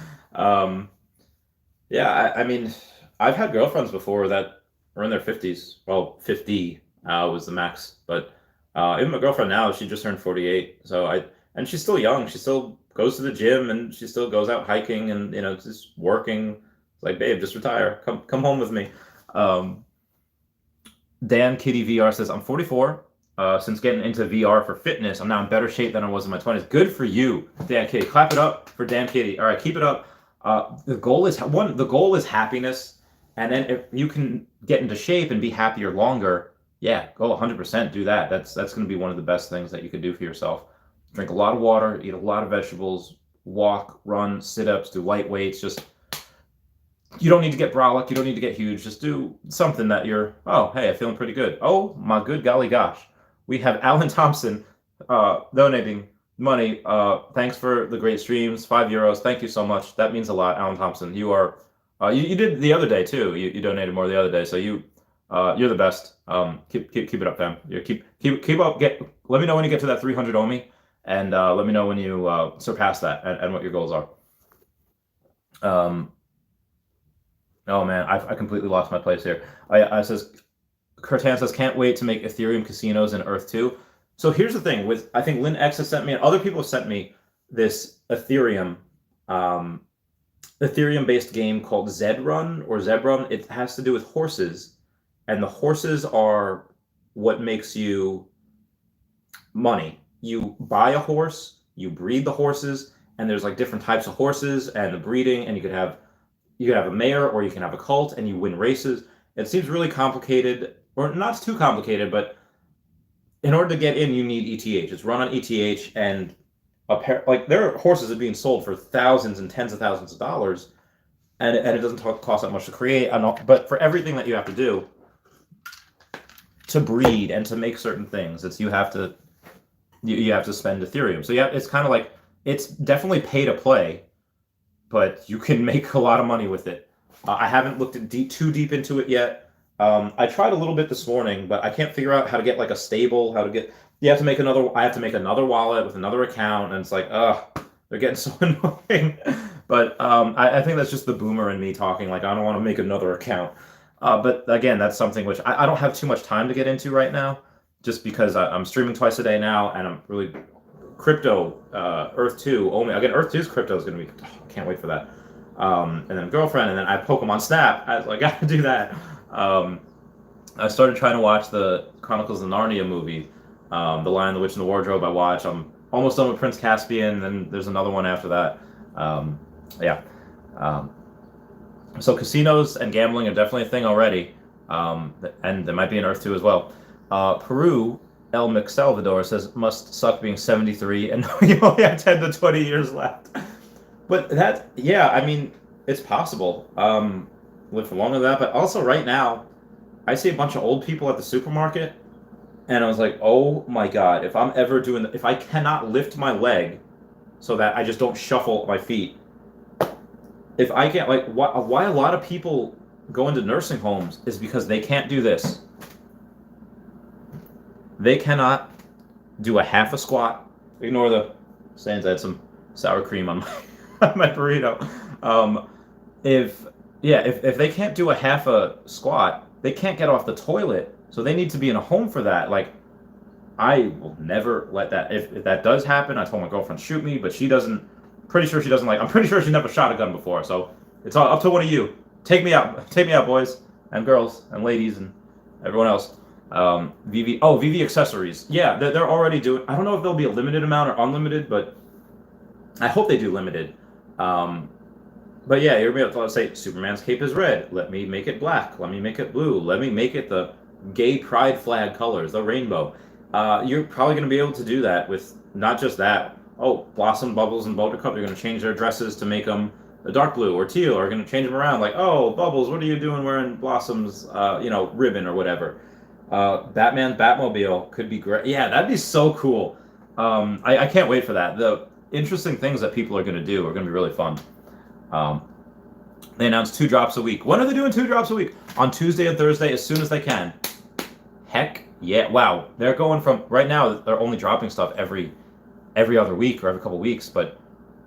S1: Yeah, I mean, I've had girlfriends before that were in their 50s. Well, 50 was the max. But even my girlfriend now, she just turned 48. And she's still young. She still goes to the gym and she still goes out hiking and, just working. It's like, babe, just retire. Come home with me. Dan Kitty VR says, I'm 44. Since getting into VR for fitness, I'm now in better shape than I was in my 20s. Good for you, Dan Kitty. Clap it up for Dan Kitty. All right, keep it up. The goal is happiness, and then if you can get into shape and be happier longer, yeah, go 100%. Do that. That's going to be one of the best things that you could do for yourself. Drink a lot of water, eat a lot of vegetables, walk, run, sit-ups, do light weights. Just you don't need to get brolic. You don't need to get huge. Just do something that you're, oh, hey, I'm feeling pretty good. Oh, my good golly gosh. We have Alan Thompson donating money. Thanks for the great streams. €5. Thank you so much. That means a lot, Alan Thompson. You are, you did the other day too. You donated more the other day. So you're the best. Keep it up, fam. Keep up. Let me know when you get to that 300 OMI, and let me know when you surpass that and what your goals are. Oh man, I completely lost my place here. I says, Curtan says, can't wait to make Ethereum casinos in Earth 2. So here's the thing with, I think Lynn X has sent me, and other people have sent me this Ethereum based game called Zedrun or Zebrun. It has to do with horses, and the horses are what makes you money. You buy a horse, you breed the horses, and there's like different types of horses and the breeding, and you could have a mayor or you can have a cult and you win races. It seems really complicated, or not too complicated, but in order to get in, you need ETH. It's run on ETH, and there are horses that are being sold for thousands and tens of thousands of dollars, and it doesn't cost that much to create. But for everything that you have to do to breed and to make certain things, you have to spend Ethereum. So yeah, it's kind of like, it's definitely pay to play, but you can make a lot of money with it. I haven't looked too deep into it yet. I tried a little bit this morning, but I can't figure out how to get like a stable, I have to make another wallet with another account, and it's like, they're getting so annoying. But I think that's just the boomer in me talking, like, I don't want to make another account. But again, that's something which I don't have too much time to get into right now, just because I'm streaming twice a day now, and I'm really crypto, Earth 2, only. Again, Earth 2's crypto is going to be, I can't wait for that. And then girlfriend, and then I have Pokemon Snap. I was like, I gotta do that. I started trying to watch the Chronicles of Narnia movie, The Lion, the Witch, and the Wardrobe. I watched. I'm almost done with Prince Caspian, and there's another one after that. So casinos and gambling are definitely a thing already, and there might be an Earth 2 as well. Peru, El McSalvador says, must suck being 73 and you only have 10 to 20 years left. But I mean, it's possible. Live for longer than that, but also right now, I see a bunch of old people at the supermarket, and I was like, oh my god, if I cannot lift my leg so that I just don't shuffle my feet, if I can't, like, why a lot of people go into nursing homes is because they can't do this. They cannot do a half a squat. Ignore the sayings. I had some sour cream on my burrito. If they can't do a half a squat, they can't get off the toilet. So they need to be in a home for that. Like, I will never let that. If that does happen, I told my girlfriend shoot me, but she doesn't. Pretty sure she doesn't like. I'm pretty sure she never shot a gun before. So it's all up to one of you. Take me out, boys and girls and ladies and everyone else. VV accessories. Yeah, they're already doing. I don't know if there'll be a limited amount or unlimited, but I hope they do limited. But yeah, you're able to say Superman's cape is red. Let me make it black. Let me make it blue. Let me make it the gay pride flag colors, the rainbow. You're probably going to be able to do that with not just that. Oh, Blossom, Bubbles, and Buttercup, you're going to change their dresses to make them a dark blue or teal, or going to change them around. Like, oh, Bubbles, what are you doing wearing Blossom's, ribbon or whatever? Batman's Batmobile could be great. Yeah, that'd be so cool. I can't wait for that. The interesting things that people are going to do are going to be really fun. They announced 2 drops a week. When are they doing 2 drops a week? On Tuesday and Thursday, as soon as they can. Heck yeah! Wow, they're going from right now. They're only dropping stuff every other week or every couple weeks, but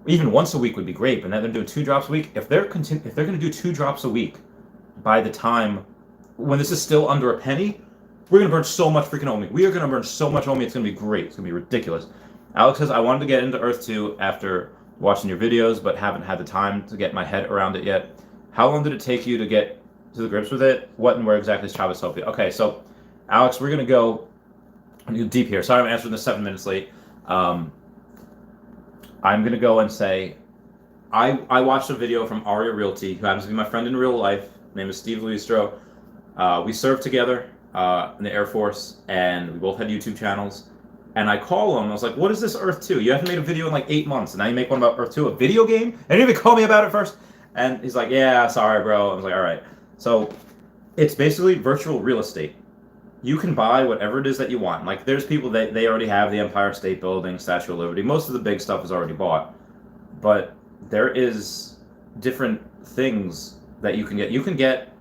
S1: even once a week would be great. But now they're doing 2 drops a week. If they're going to do 2 drops a week, by the time when this is still under a penny, we're going to burn so much freaking OMI. We are going to burn so much OMI. It's going to be great. It's going to be ridiculous. Alex says, I wanted to get into Earth 2 after watching your videos, but haven't had the time to get my head around it yet. How long did it take you to get to the grips with it? What and where exactly is Chavez Megacity? Okay, so Alex, we're going to go deep here. Sorry I'm answering this 7 minutes late. I'm going to go and say, I watched a video from Aria Realty, who happens to be my friend in real life. His name is Steve Luistro. We served together in the Air Force, and we both had YouTube channels. And I call him, I was like, what is this Earth 2? You haven't made a video in like 8 months, and now you make one about Earth 2, a video game? And he didn't even call me about it first. And he's like, yeah, sorry, bro. I was like, all right. So it's basically virtual real estate. You can buy whatever it is that you want. Like, there's people that they already have the Empire State Building, Statue of Liberty. Most of the big stuff is already bought. But there is different things that you can get. You can get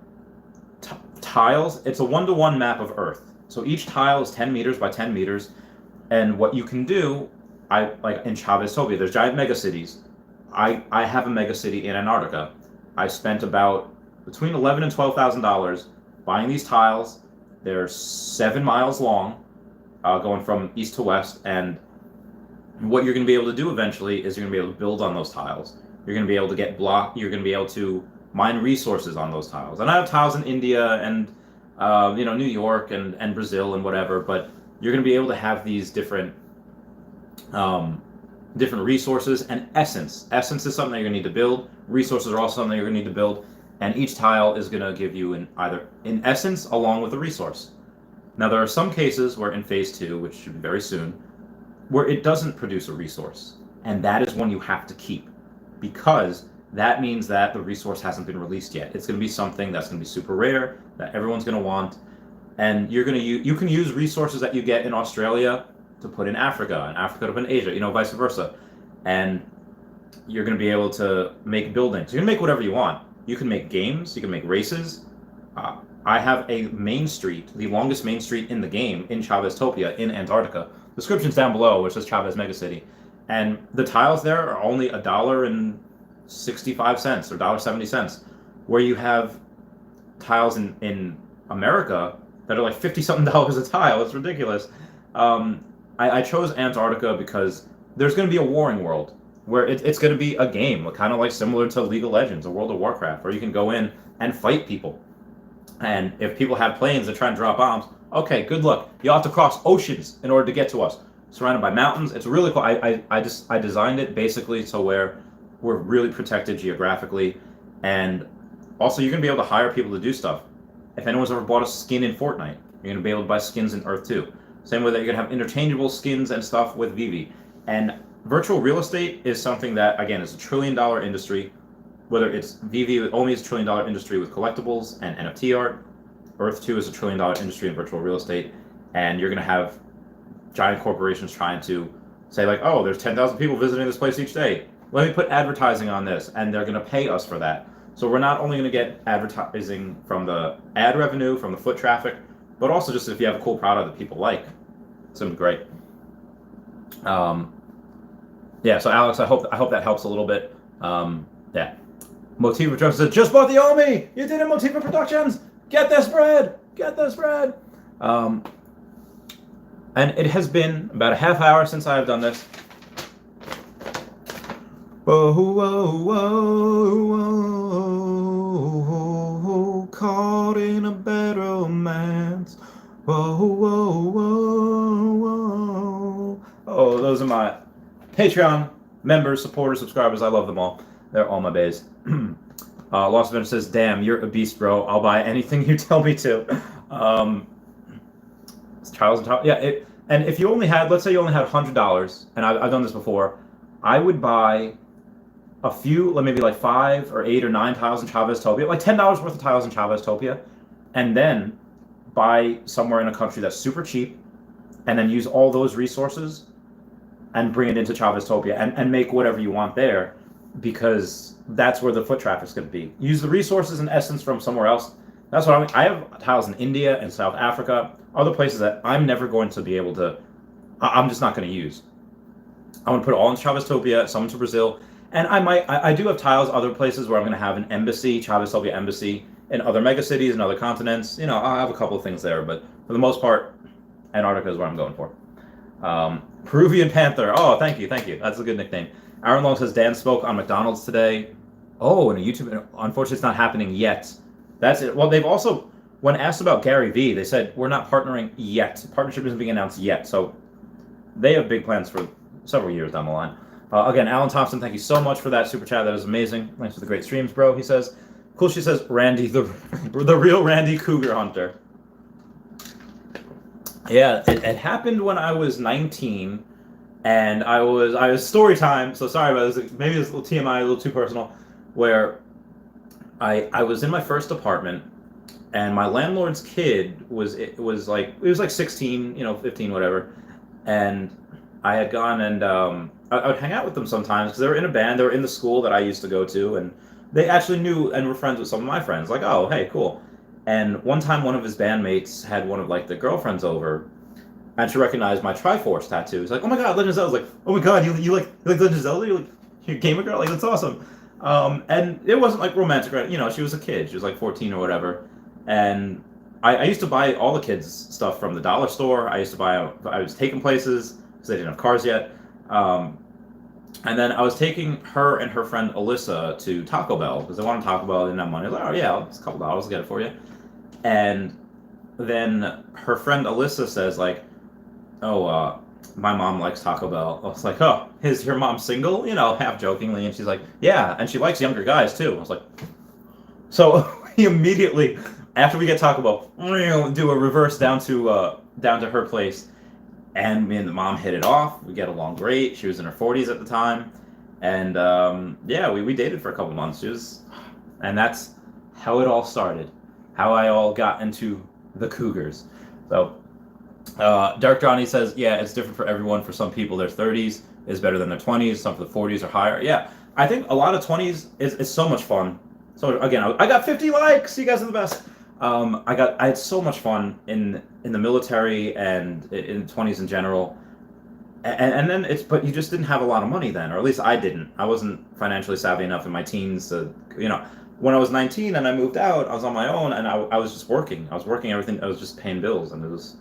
S1: tiles. It's a 1-to-1 map of Earth. So each tile is 10 meters by 10 meters. And what you can do, like in Chavez Megacity, there's giant megacities. I have a megacity in Antarctica. I spent about between $11,000 and $12,000 buying these tiles. They're 7 miles long, going from east to west. And what you're going to be able to do eventually is you're going to be able to build on those tiles. You're going to be able to get you're going to be able to mine resources on those tiles. And I have tiles in India and New York and Brazil and whatever, but you're going to be able to have these different resources and essence. Essence is something that you're going to need to build. Resources are also something you're going to need to build. And each tile is going to give you in essence along with a resource. Now, there are some cases where in phase 2, which should be very soon, where it doesn't produce a resource. And that is one you have to keep, because that means that the resource hasn't been released yet. It's going to be something that's going to be super rare, that everyone's going to want. And you can use resources that you get in Australia to put in Africa, and Africa to put in Asia, vice versa. And you're going to be able to make buildings. You're going to make whatever you want. You can make games. You can make races. I have a main street, the longest main street in the game, in Chaveztopia, in Antarctica. Description's down below, which says Chavez Megacity. And the tiles there are only $1.65 or $1.70, where you have tiles in America that are like $50-something a tile. It's ridiculous. I chose Antarctica because there's going to be a warring world where it's going to be a game, kind of like similar to League of Legends or World of Warcraft, where you can go in and fight people. And if people have planes that try and drop bombs, okay, good luck. You'll have to cross oceans in order to get to us. Surrounded by mountains. It's really cool. I designed it basically so where we're really protected geographically, and also you're going to be able to hire people to do stuff. If anyone's ever bought a skin in Fortnite, you're going to be able to buy skins in Earth 2. Same way that you're going to have interchangeable skins and stuff with Vivi. And virtual real estate is something that, again, is a $1 trillion industry. Whether it's Vivi, OMI is a $1 trillion industry with collectibles and NFT art. Earth 2 is a $1 trillion industry in virtual real estate. And you're going to have giant corporations trying to say like, oh, there's 10,000 people visiting this place each day. Let me put advertising on this, and they're going to pay us for that. So we're not only going to get advertising from the ad revenue, from the foot traffic, but also just if you have a cool product that people like, it's going to be great. Yeah, so Alex, I hope that helps a little bit. Yeah. Motiva Productions says, just bought the OMI! You did it, Motiva Productions! Get this bread! Get this bread! And it has been about a half hour since I have done this. Whoa, whoa, whoa, whoa, caught in a bad romance. Whoa, whoa, whoa, whoa. Oh, those are my Patreon members, supporters, subscribers. I love them all. They're all my bays. Lost Avenger says, damn, you're a beast, bro. I'll buy anything you tell me to. It's trials and trials. Yeah, and if you only had, let's say you only had $100, and I've done this before, I would buy a few, maybe like 5 or 8 or 9 tiles in Chaveztopia, like $10 worth of tiles in Chaveztopia, and then buy somewhere in a country that's super cheap, and then use all those resources and bring it into Chaveztopia and make whatever you want there, because that's where the foot traffic's going to be. Use the resources and essence from somewhere else. That's what I mean. I have tiles in India and South Africa, other places that I'm never going to be able to, I'm just not going to use. I'm going to put it all in Chaveztopia, some to Brazil, and I do have tiles other places where I'm going to have an embassy, Chaveztopia embassy, in other megacities and other continents. You know, I'll have a couple of things there, but for the most part, Antarctica is what I'm going for. Peruvian Panther. Oh, thank you. That's a good nickname. Aaron Long says, Dan spoke on McDonald's today. Oh, and a YouTube. Unfortunately, it's not happening yet. That's it. Well, they've also, when asked about Gary Vee, they said, we're not partnering yet. Partnership isn't being announced yet. So they have big plans for several years down the line. Again, Alan Thompson, thank you so much for that super chat. That is amazing. Thanks for the great streams, bro. He says, cool. She says, Randy, the real Randy Cougar Hunter. Yeah, it happened when I was 19, and I was story time. So sorry about this. Maybe it's a little TMI, a little too personal. Where I was in my first apartment, and my landlord's kid was like 16, 15, whatever, and I had gone and I would hang out with them sometimes because they were in a band. They were in the school that I used to go to, and they actually knew and were friends with some of my friends. Like, oh, hey, cool. And one time, one of his bandmates had one of the girlfriends over, and she recognized my Triforce tattoo. She's like, "Oh my God, Legend of Zelda!" I was like, "Oh my God, you like Legend of Zelda? You're a gamer girl? Like, that's awesome." And it wasn't like romantic, right? She was a kid. She was like 14 or whatever. And I used to buy all the kids' stuff from the dollar store. I was taking places because they didn't have cars yet. And then I was taking her and her friend Alyssa to Taco Bell because they wanted Taco Bell. They didn't have money. I was like, oh yeah, it's a couple dollars. I'll get it for you. And then her friend Alyssa says like, oh, my mom likes Taco Bell. I was like, oh, is your mom single? Half jokingly. And she's like, yeah, and she likes younger guys too. I was like, so we immediately, after we get Taco Bell, do a reverse down to her place. And me and the mom hit it off. We get along great. She was in her 40s at the time. And yeah, we dated for a couple months. And that's how it all started. How I all got into the Cougars. So Dark Johnny says, yeah, it's different for everyone. For some people, their 30s is better than their 20s. Some for the 40s are higher. Yeah, I think a lot of 20s is so much fun. So again, I got 50 likes. You guys are the best. I had so much fun in the military and in the 20s in general. And then but you just didn't have a lot of money then, or at least I didn't. I wasn't financially savvy enough in my teens to, when I was 19 and I moved out, I was on my own and I was just working. I was working everything. I was just paying bills, and it was,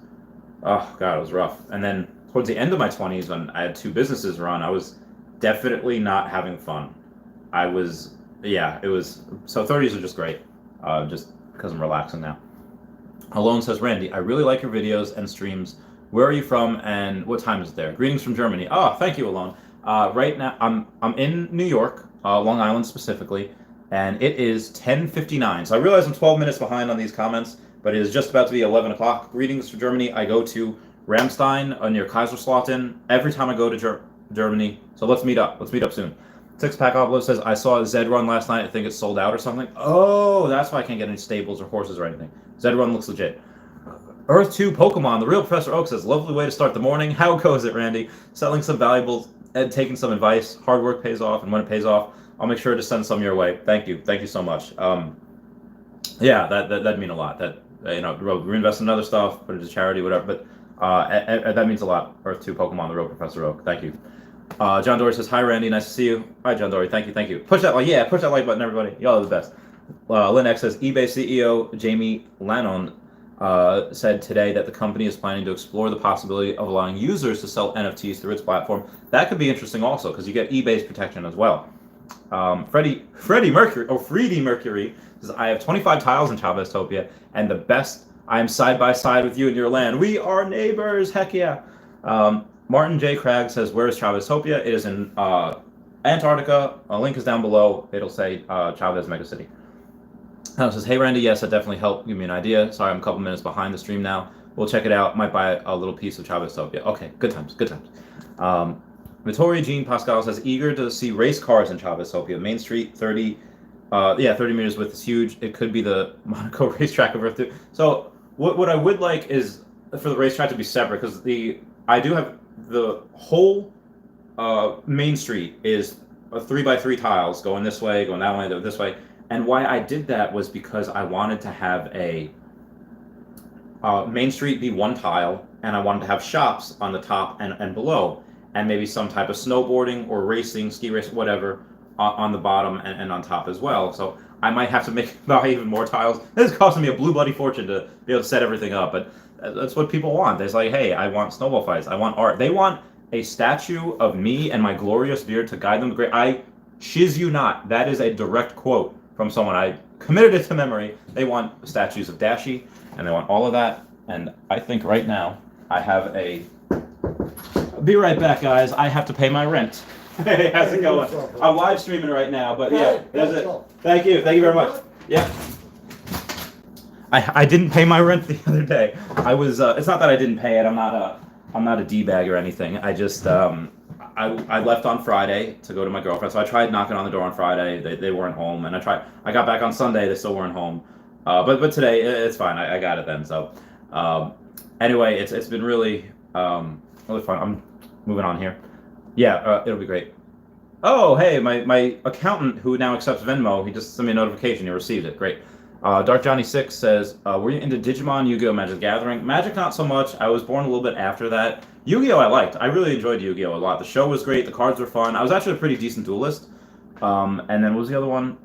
S1: oh God, it was rough. And then towards the end of my 20s, when I had 2 businesses run, I was definitely not having fun. It was, so 30s are just great. Just because I'm relaxing now. Alone says, Randy, I really like your videos and streams. Where are you from and what time is it there? Greetings from Germany. Oh, thank you, Alone. Right now, I'm in New York, Long Island specifically, and it is 10:59. So I realize I'm 12 minutes behind on these comments, but it is just about to be 11 o'clock. Greetings from Germany. I go to Ramstein near Kaiserslautern every time I go to Germany. So let's meet up. Let's meet up soon. Six Pack Oblo says, I saw a Zed Run last night. I think it's sold out or something. Oh, that's why I can't get any stables or horses or anything. Zed Run looks legit. Earth 2 Pokemon. The real Professor Oak says, lovely way to start the morning. How goes it, Randy? Selling some valuables and taking some advice. Hard work pays off, and when it pays off, I'll make sure to send some your way. Thank you so much. Yeah, that'd mean a lot. That we'll reinvest in other stuff, put it to charity, whatever. But that means a lot. Earth 2 Pokemon, the Rogue Professor Oak. Thank you. John Dory says, hi, Randy. Nice to see you. Hi, John Dory. Thank you. Push that push that like button, everybody. Y'all are the best. Lynn X says, eBay CEO Jamie Lannon said today that the company is planning to explore the possibility of allowing users to sell NFTs through its platform. That could be interesting also, because you get eBay's protection as well. Freddie Mercury says, I have 25 tiles in Chaveztopia, and the best, I am side by side with you in your land. We are neighbors, heck yeah. Martin J. Cragg says, where is Chaveztopia? It is in Antarctica. A link is down below. It'll say Chavez Megacity. Says, hey Randy, yes, that definitely helped give me an idea. Sorry, I'm a couple minutes behind the stream now. We'll check it out. Might buy a little piece of Chaveztopia. Okay, good times. Vittoria Jean Pascal says, eager to see race cars in Chaveztopia. Main Street, 30 meters width is huge. It could be the Monaco racetrack of Earth 2. So what I would like is for the racetrack to be separate, because I do have the whole Main Street is a 3x3 tiles going this way, going that way, this way. And why I did that was because I wanted to have a Main Street be one tile, and I wanted to have shops on the top and below, and maybe some type of snowboarding or racing, ski race, whatever, on the bottom and on top as well. So I might have to buy even more tiles. This is costing me a blue bloody fortune to be able to set everything up, but that's what people want. It's like, hey, I want snowball fights. I want art. They want a statue of me and my glorious beard to guide them. Great. I shiz you not. That is a direct quote from someone. I committed it to memory. They want statues of Dashi, and they want all of that. And I think right now I have a... Be right back, guys. I have to pay my rent. Hey, how's it going? I'm live streaming right now, but yeah, that's it. Thank you very much. Yeah. I didn't pay my rent the other day. I was. It's not that I didn't pay it. I'm not a d-bag or anything. I just I left on Friday to go to my girlfriend. So I tried knocking on the door on Friday. They weren't home, and I got back on Sunday. They still weren't home. But today it's fine. I got it then. So anyway, it's been really fun. I'm moving on here. Yeah, it'll be great. Oh, hey, my accountant who now accepts Venmo, he just sent me a notification. He received it. Great. Dark Johnny 6 says, were you into Digimon, Yu-Gi-Oh, Magic the Gathering? Magic, not so much. I was born a little bit after that. Yu-Gi-Oh I liked. I really enjoyed Yu-Gi-Oh a lot. The show was great. The cards were fun. I was actually a pretty decent duelist. And then what was the other one?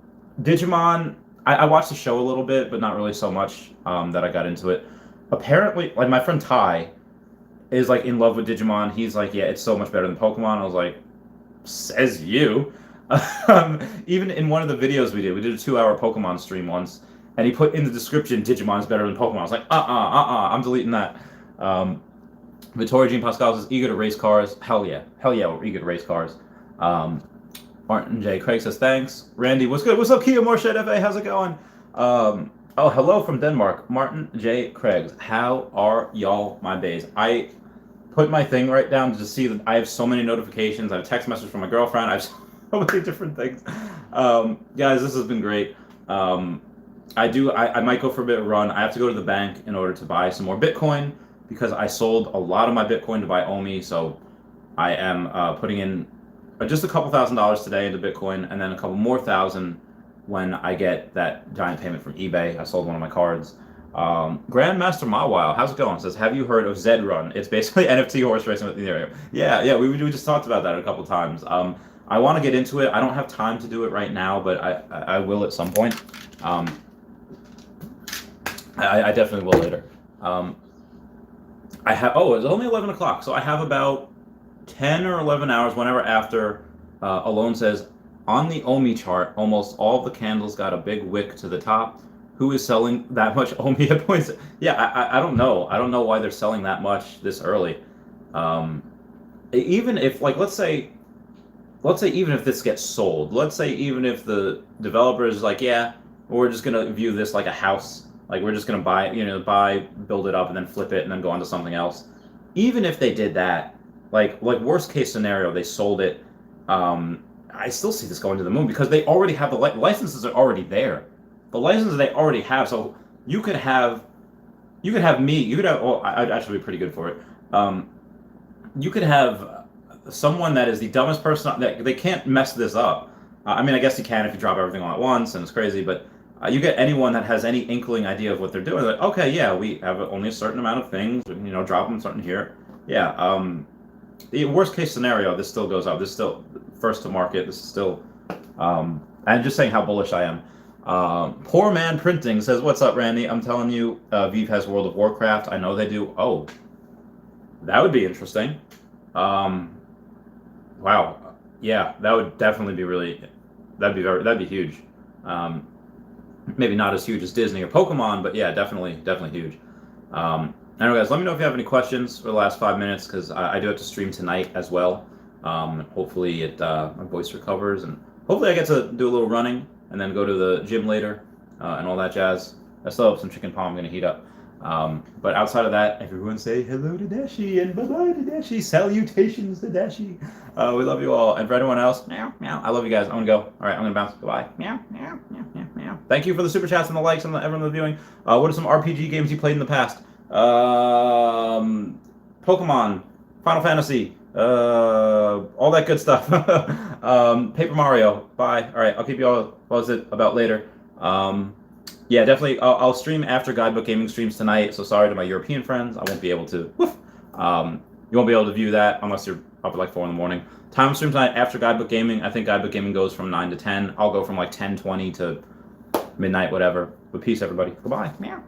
S1: Digimon, I watched the show a little bit, but not really so much that I got into it. Apparently, like, my friend Ty is, like, in love with Digimon. He's like, yeah, it's so much better than Pokemon. I was like, says you. Even in one of the videos we did a 2-hour Pokemon stream once, and he put in the description, Digimon is better than Pokemon. I was like, I'm deleting that. Vittoria Jean Pascal says, eager to race cars. Hell yeah, we're eager to race cars. Martin J. Craig says, thanks. Randy, what's good? What's up, Kia Morshed FA? How's it going? Oh, hello from Denmark. Martin J. Craig. How are y'all, my bays? I put my thing right down to see that I have so many notifications. I have a text message from my girlfriend. I have so many different things. Guys, this has been great. I might go for a bit of a run. I have to go to the bank in order to buy some more Bitcoin because I sold a lot of my Bitcoin to buy OMI. So I am putting in just a couple $1,000s today into Bitcoin, and then a couple more thousand when I get that giant payment from eBay. I sold one of my cards. Grandmaster Mawile, how's it going? Says, have you heard of Zed Run? It's basically NFT horse racing with Ethereum. Yeah, we just talked about that a couple times. I want to get into it. I don't have time to do it right now, but I will at some point. I definitely will later. It's only 11 o'clock, so I have about 10 or 11 hours, whenever after. Alone says, on the OMI chart, almost all of the candles got a big wick to the top. Who is selling that much OMI at points? Yeah, I don't know. I don't know why they're selling that much this early. Even if, like, let's say even if this gets sold, let's say even if the developer is like, yeah, we're just gonna view this like a house, like we're just gonna buy, build it up, and then flip it, and then go on to something else. Even if they did that, like worst case scenario, they sold it. I still see this going to the moon because they already have the licenses are already there. The licenses they already have, so you could have me. I'd actually be pretty good for it. You could have someone that is the dumbest person that they can't mess this up. I mean, I guess you can if you drop everything all at once and it's crazy, but you get anyone that has any inkling idea of what they're doing. Like, okay, yeah, we have only a certain amount of things, drop them certain here. Yeah. The worst case scenario, this still goes up. This is still first to market. This is still. I'm just saying how bullish I am. Poor Man Printing says, "What's up, Randy? I'm telling you, Vive has World of Warcraft. I know they do. Oh, that would be interesting. Wow. Yeah, that would definitely be really. That'd be huge. Maybe not as huge as Disney or Pokemon, but yeah, definitely huge. Anyway, guys, let me know if you have any questions for the last 5 minutes, because I do have to stream tonight as well. Hopefully my voice recovers, and hopefully I get to do a little running and then go to the gym later and all that jazz. I still have some chicken parm I'm going to heat up. But outside of that, everyone say hello to Dashi and bye-bye to Dashi. Salutations to Dashi. We love you all. And for anyone else, meow, meow. I love you guys. I'm going to go. All right, I'm going to bounce. Goodbye. Meow, meow, meow, meow, meow. Thank you for the super chats and the likes and everyone viewing. What are some RPG games you played in the past? Pokemon, Final Fantasy, all that good stuff. Paper Mario. Bye. All right, I'll keep you all posted about later. Yeah, definitely. I'll stream after Guidebook Gaming streams tonight. So sorry to my European friends, I won't be able to. Woof. You won't be able to view that unless you're up at like 4 in the morning. Time stream tonight after Guidebook Gaming. I think Guidebook Gaming goes from 9 to 10. I'll go from like 10:20 to midnight, whatever. But peace, everybody. Goodbye. Meow.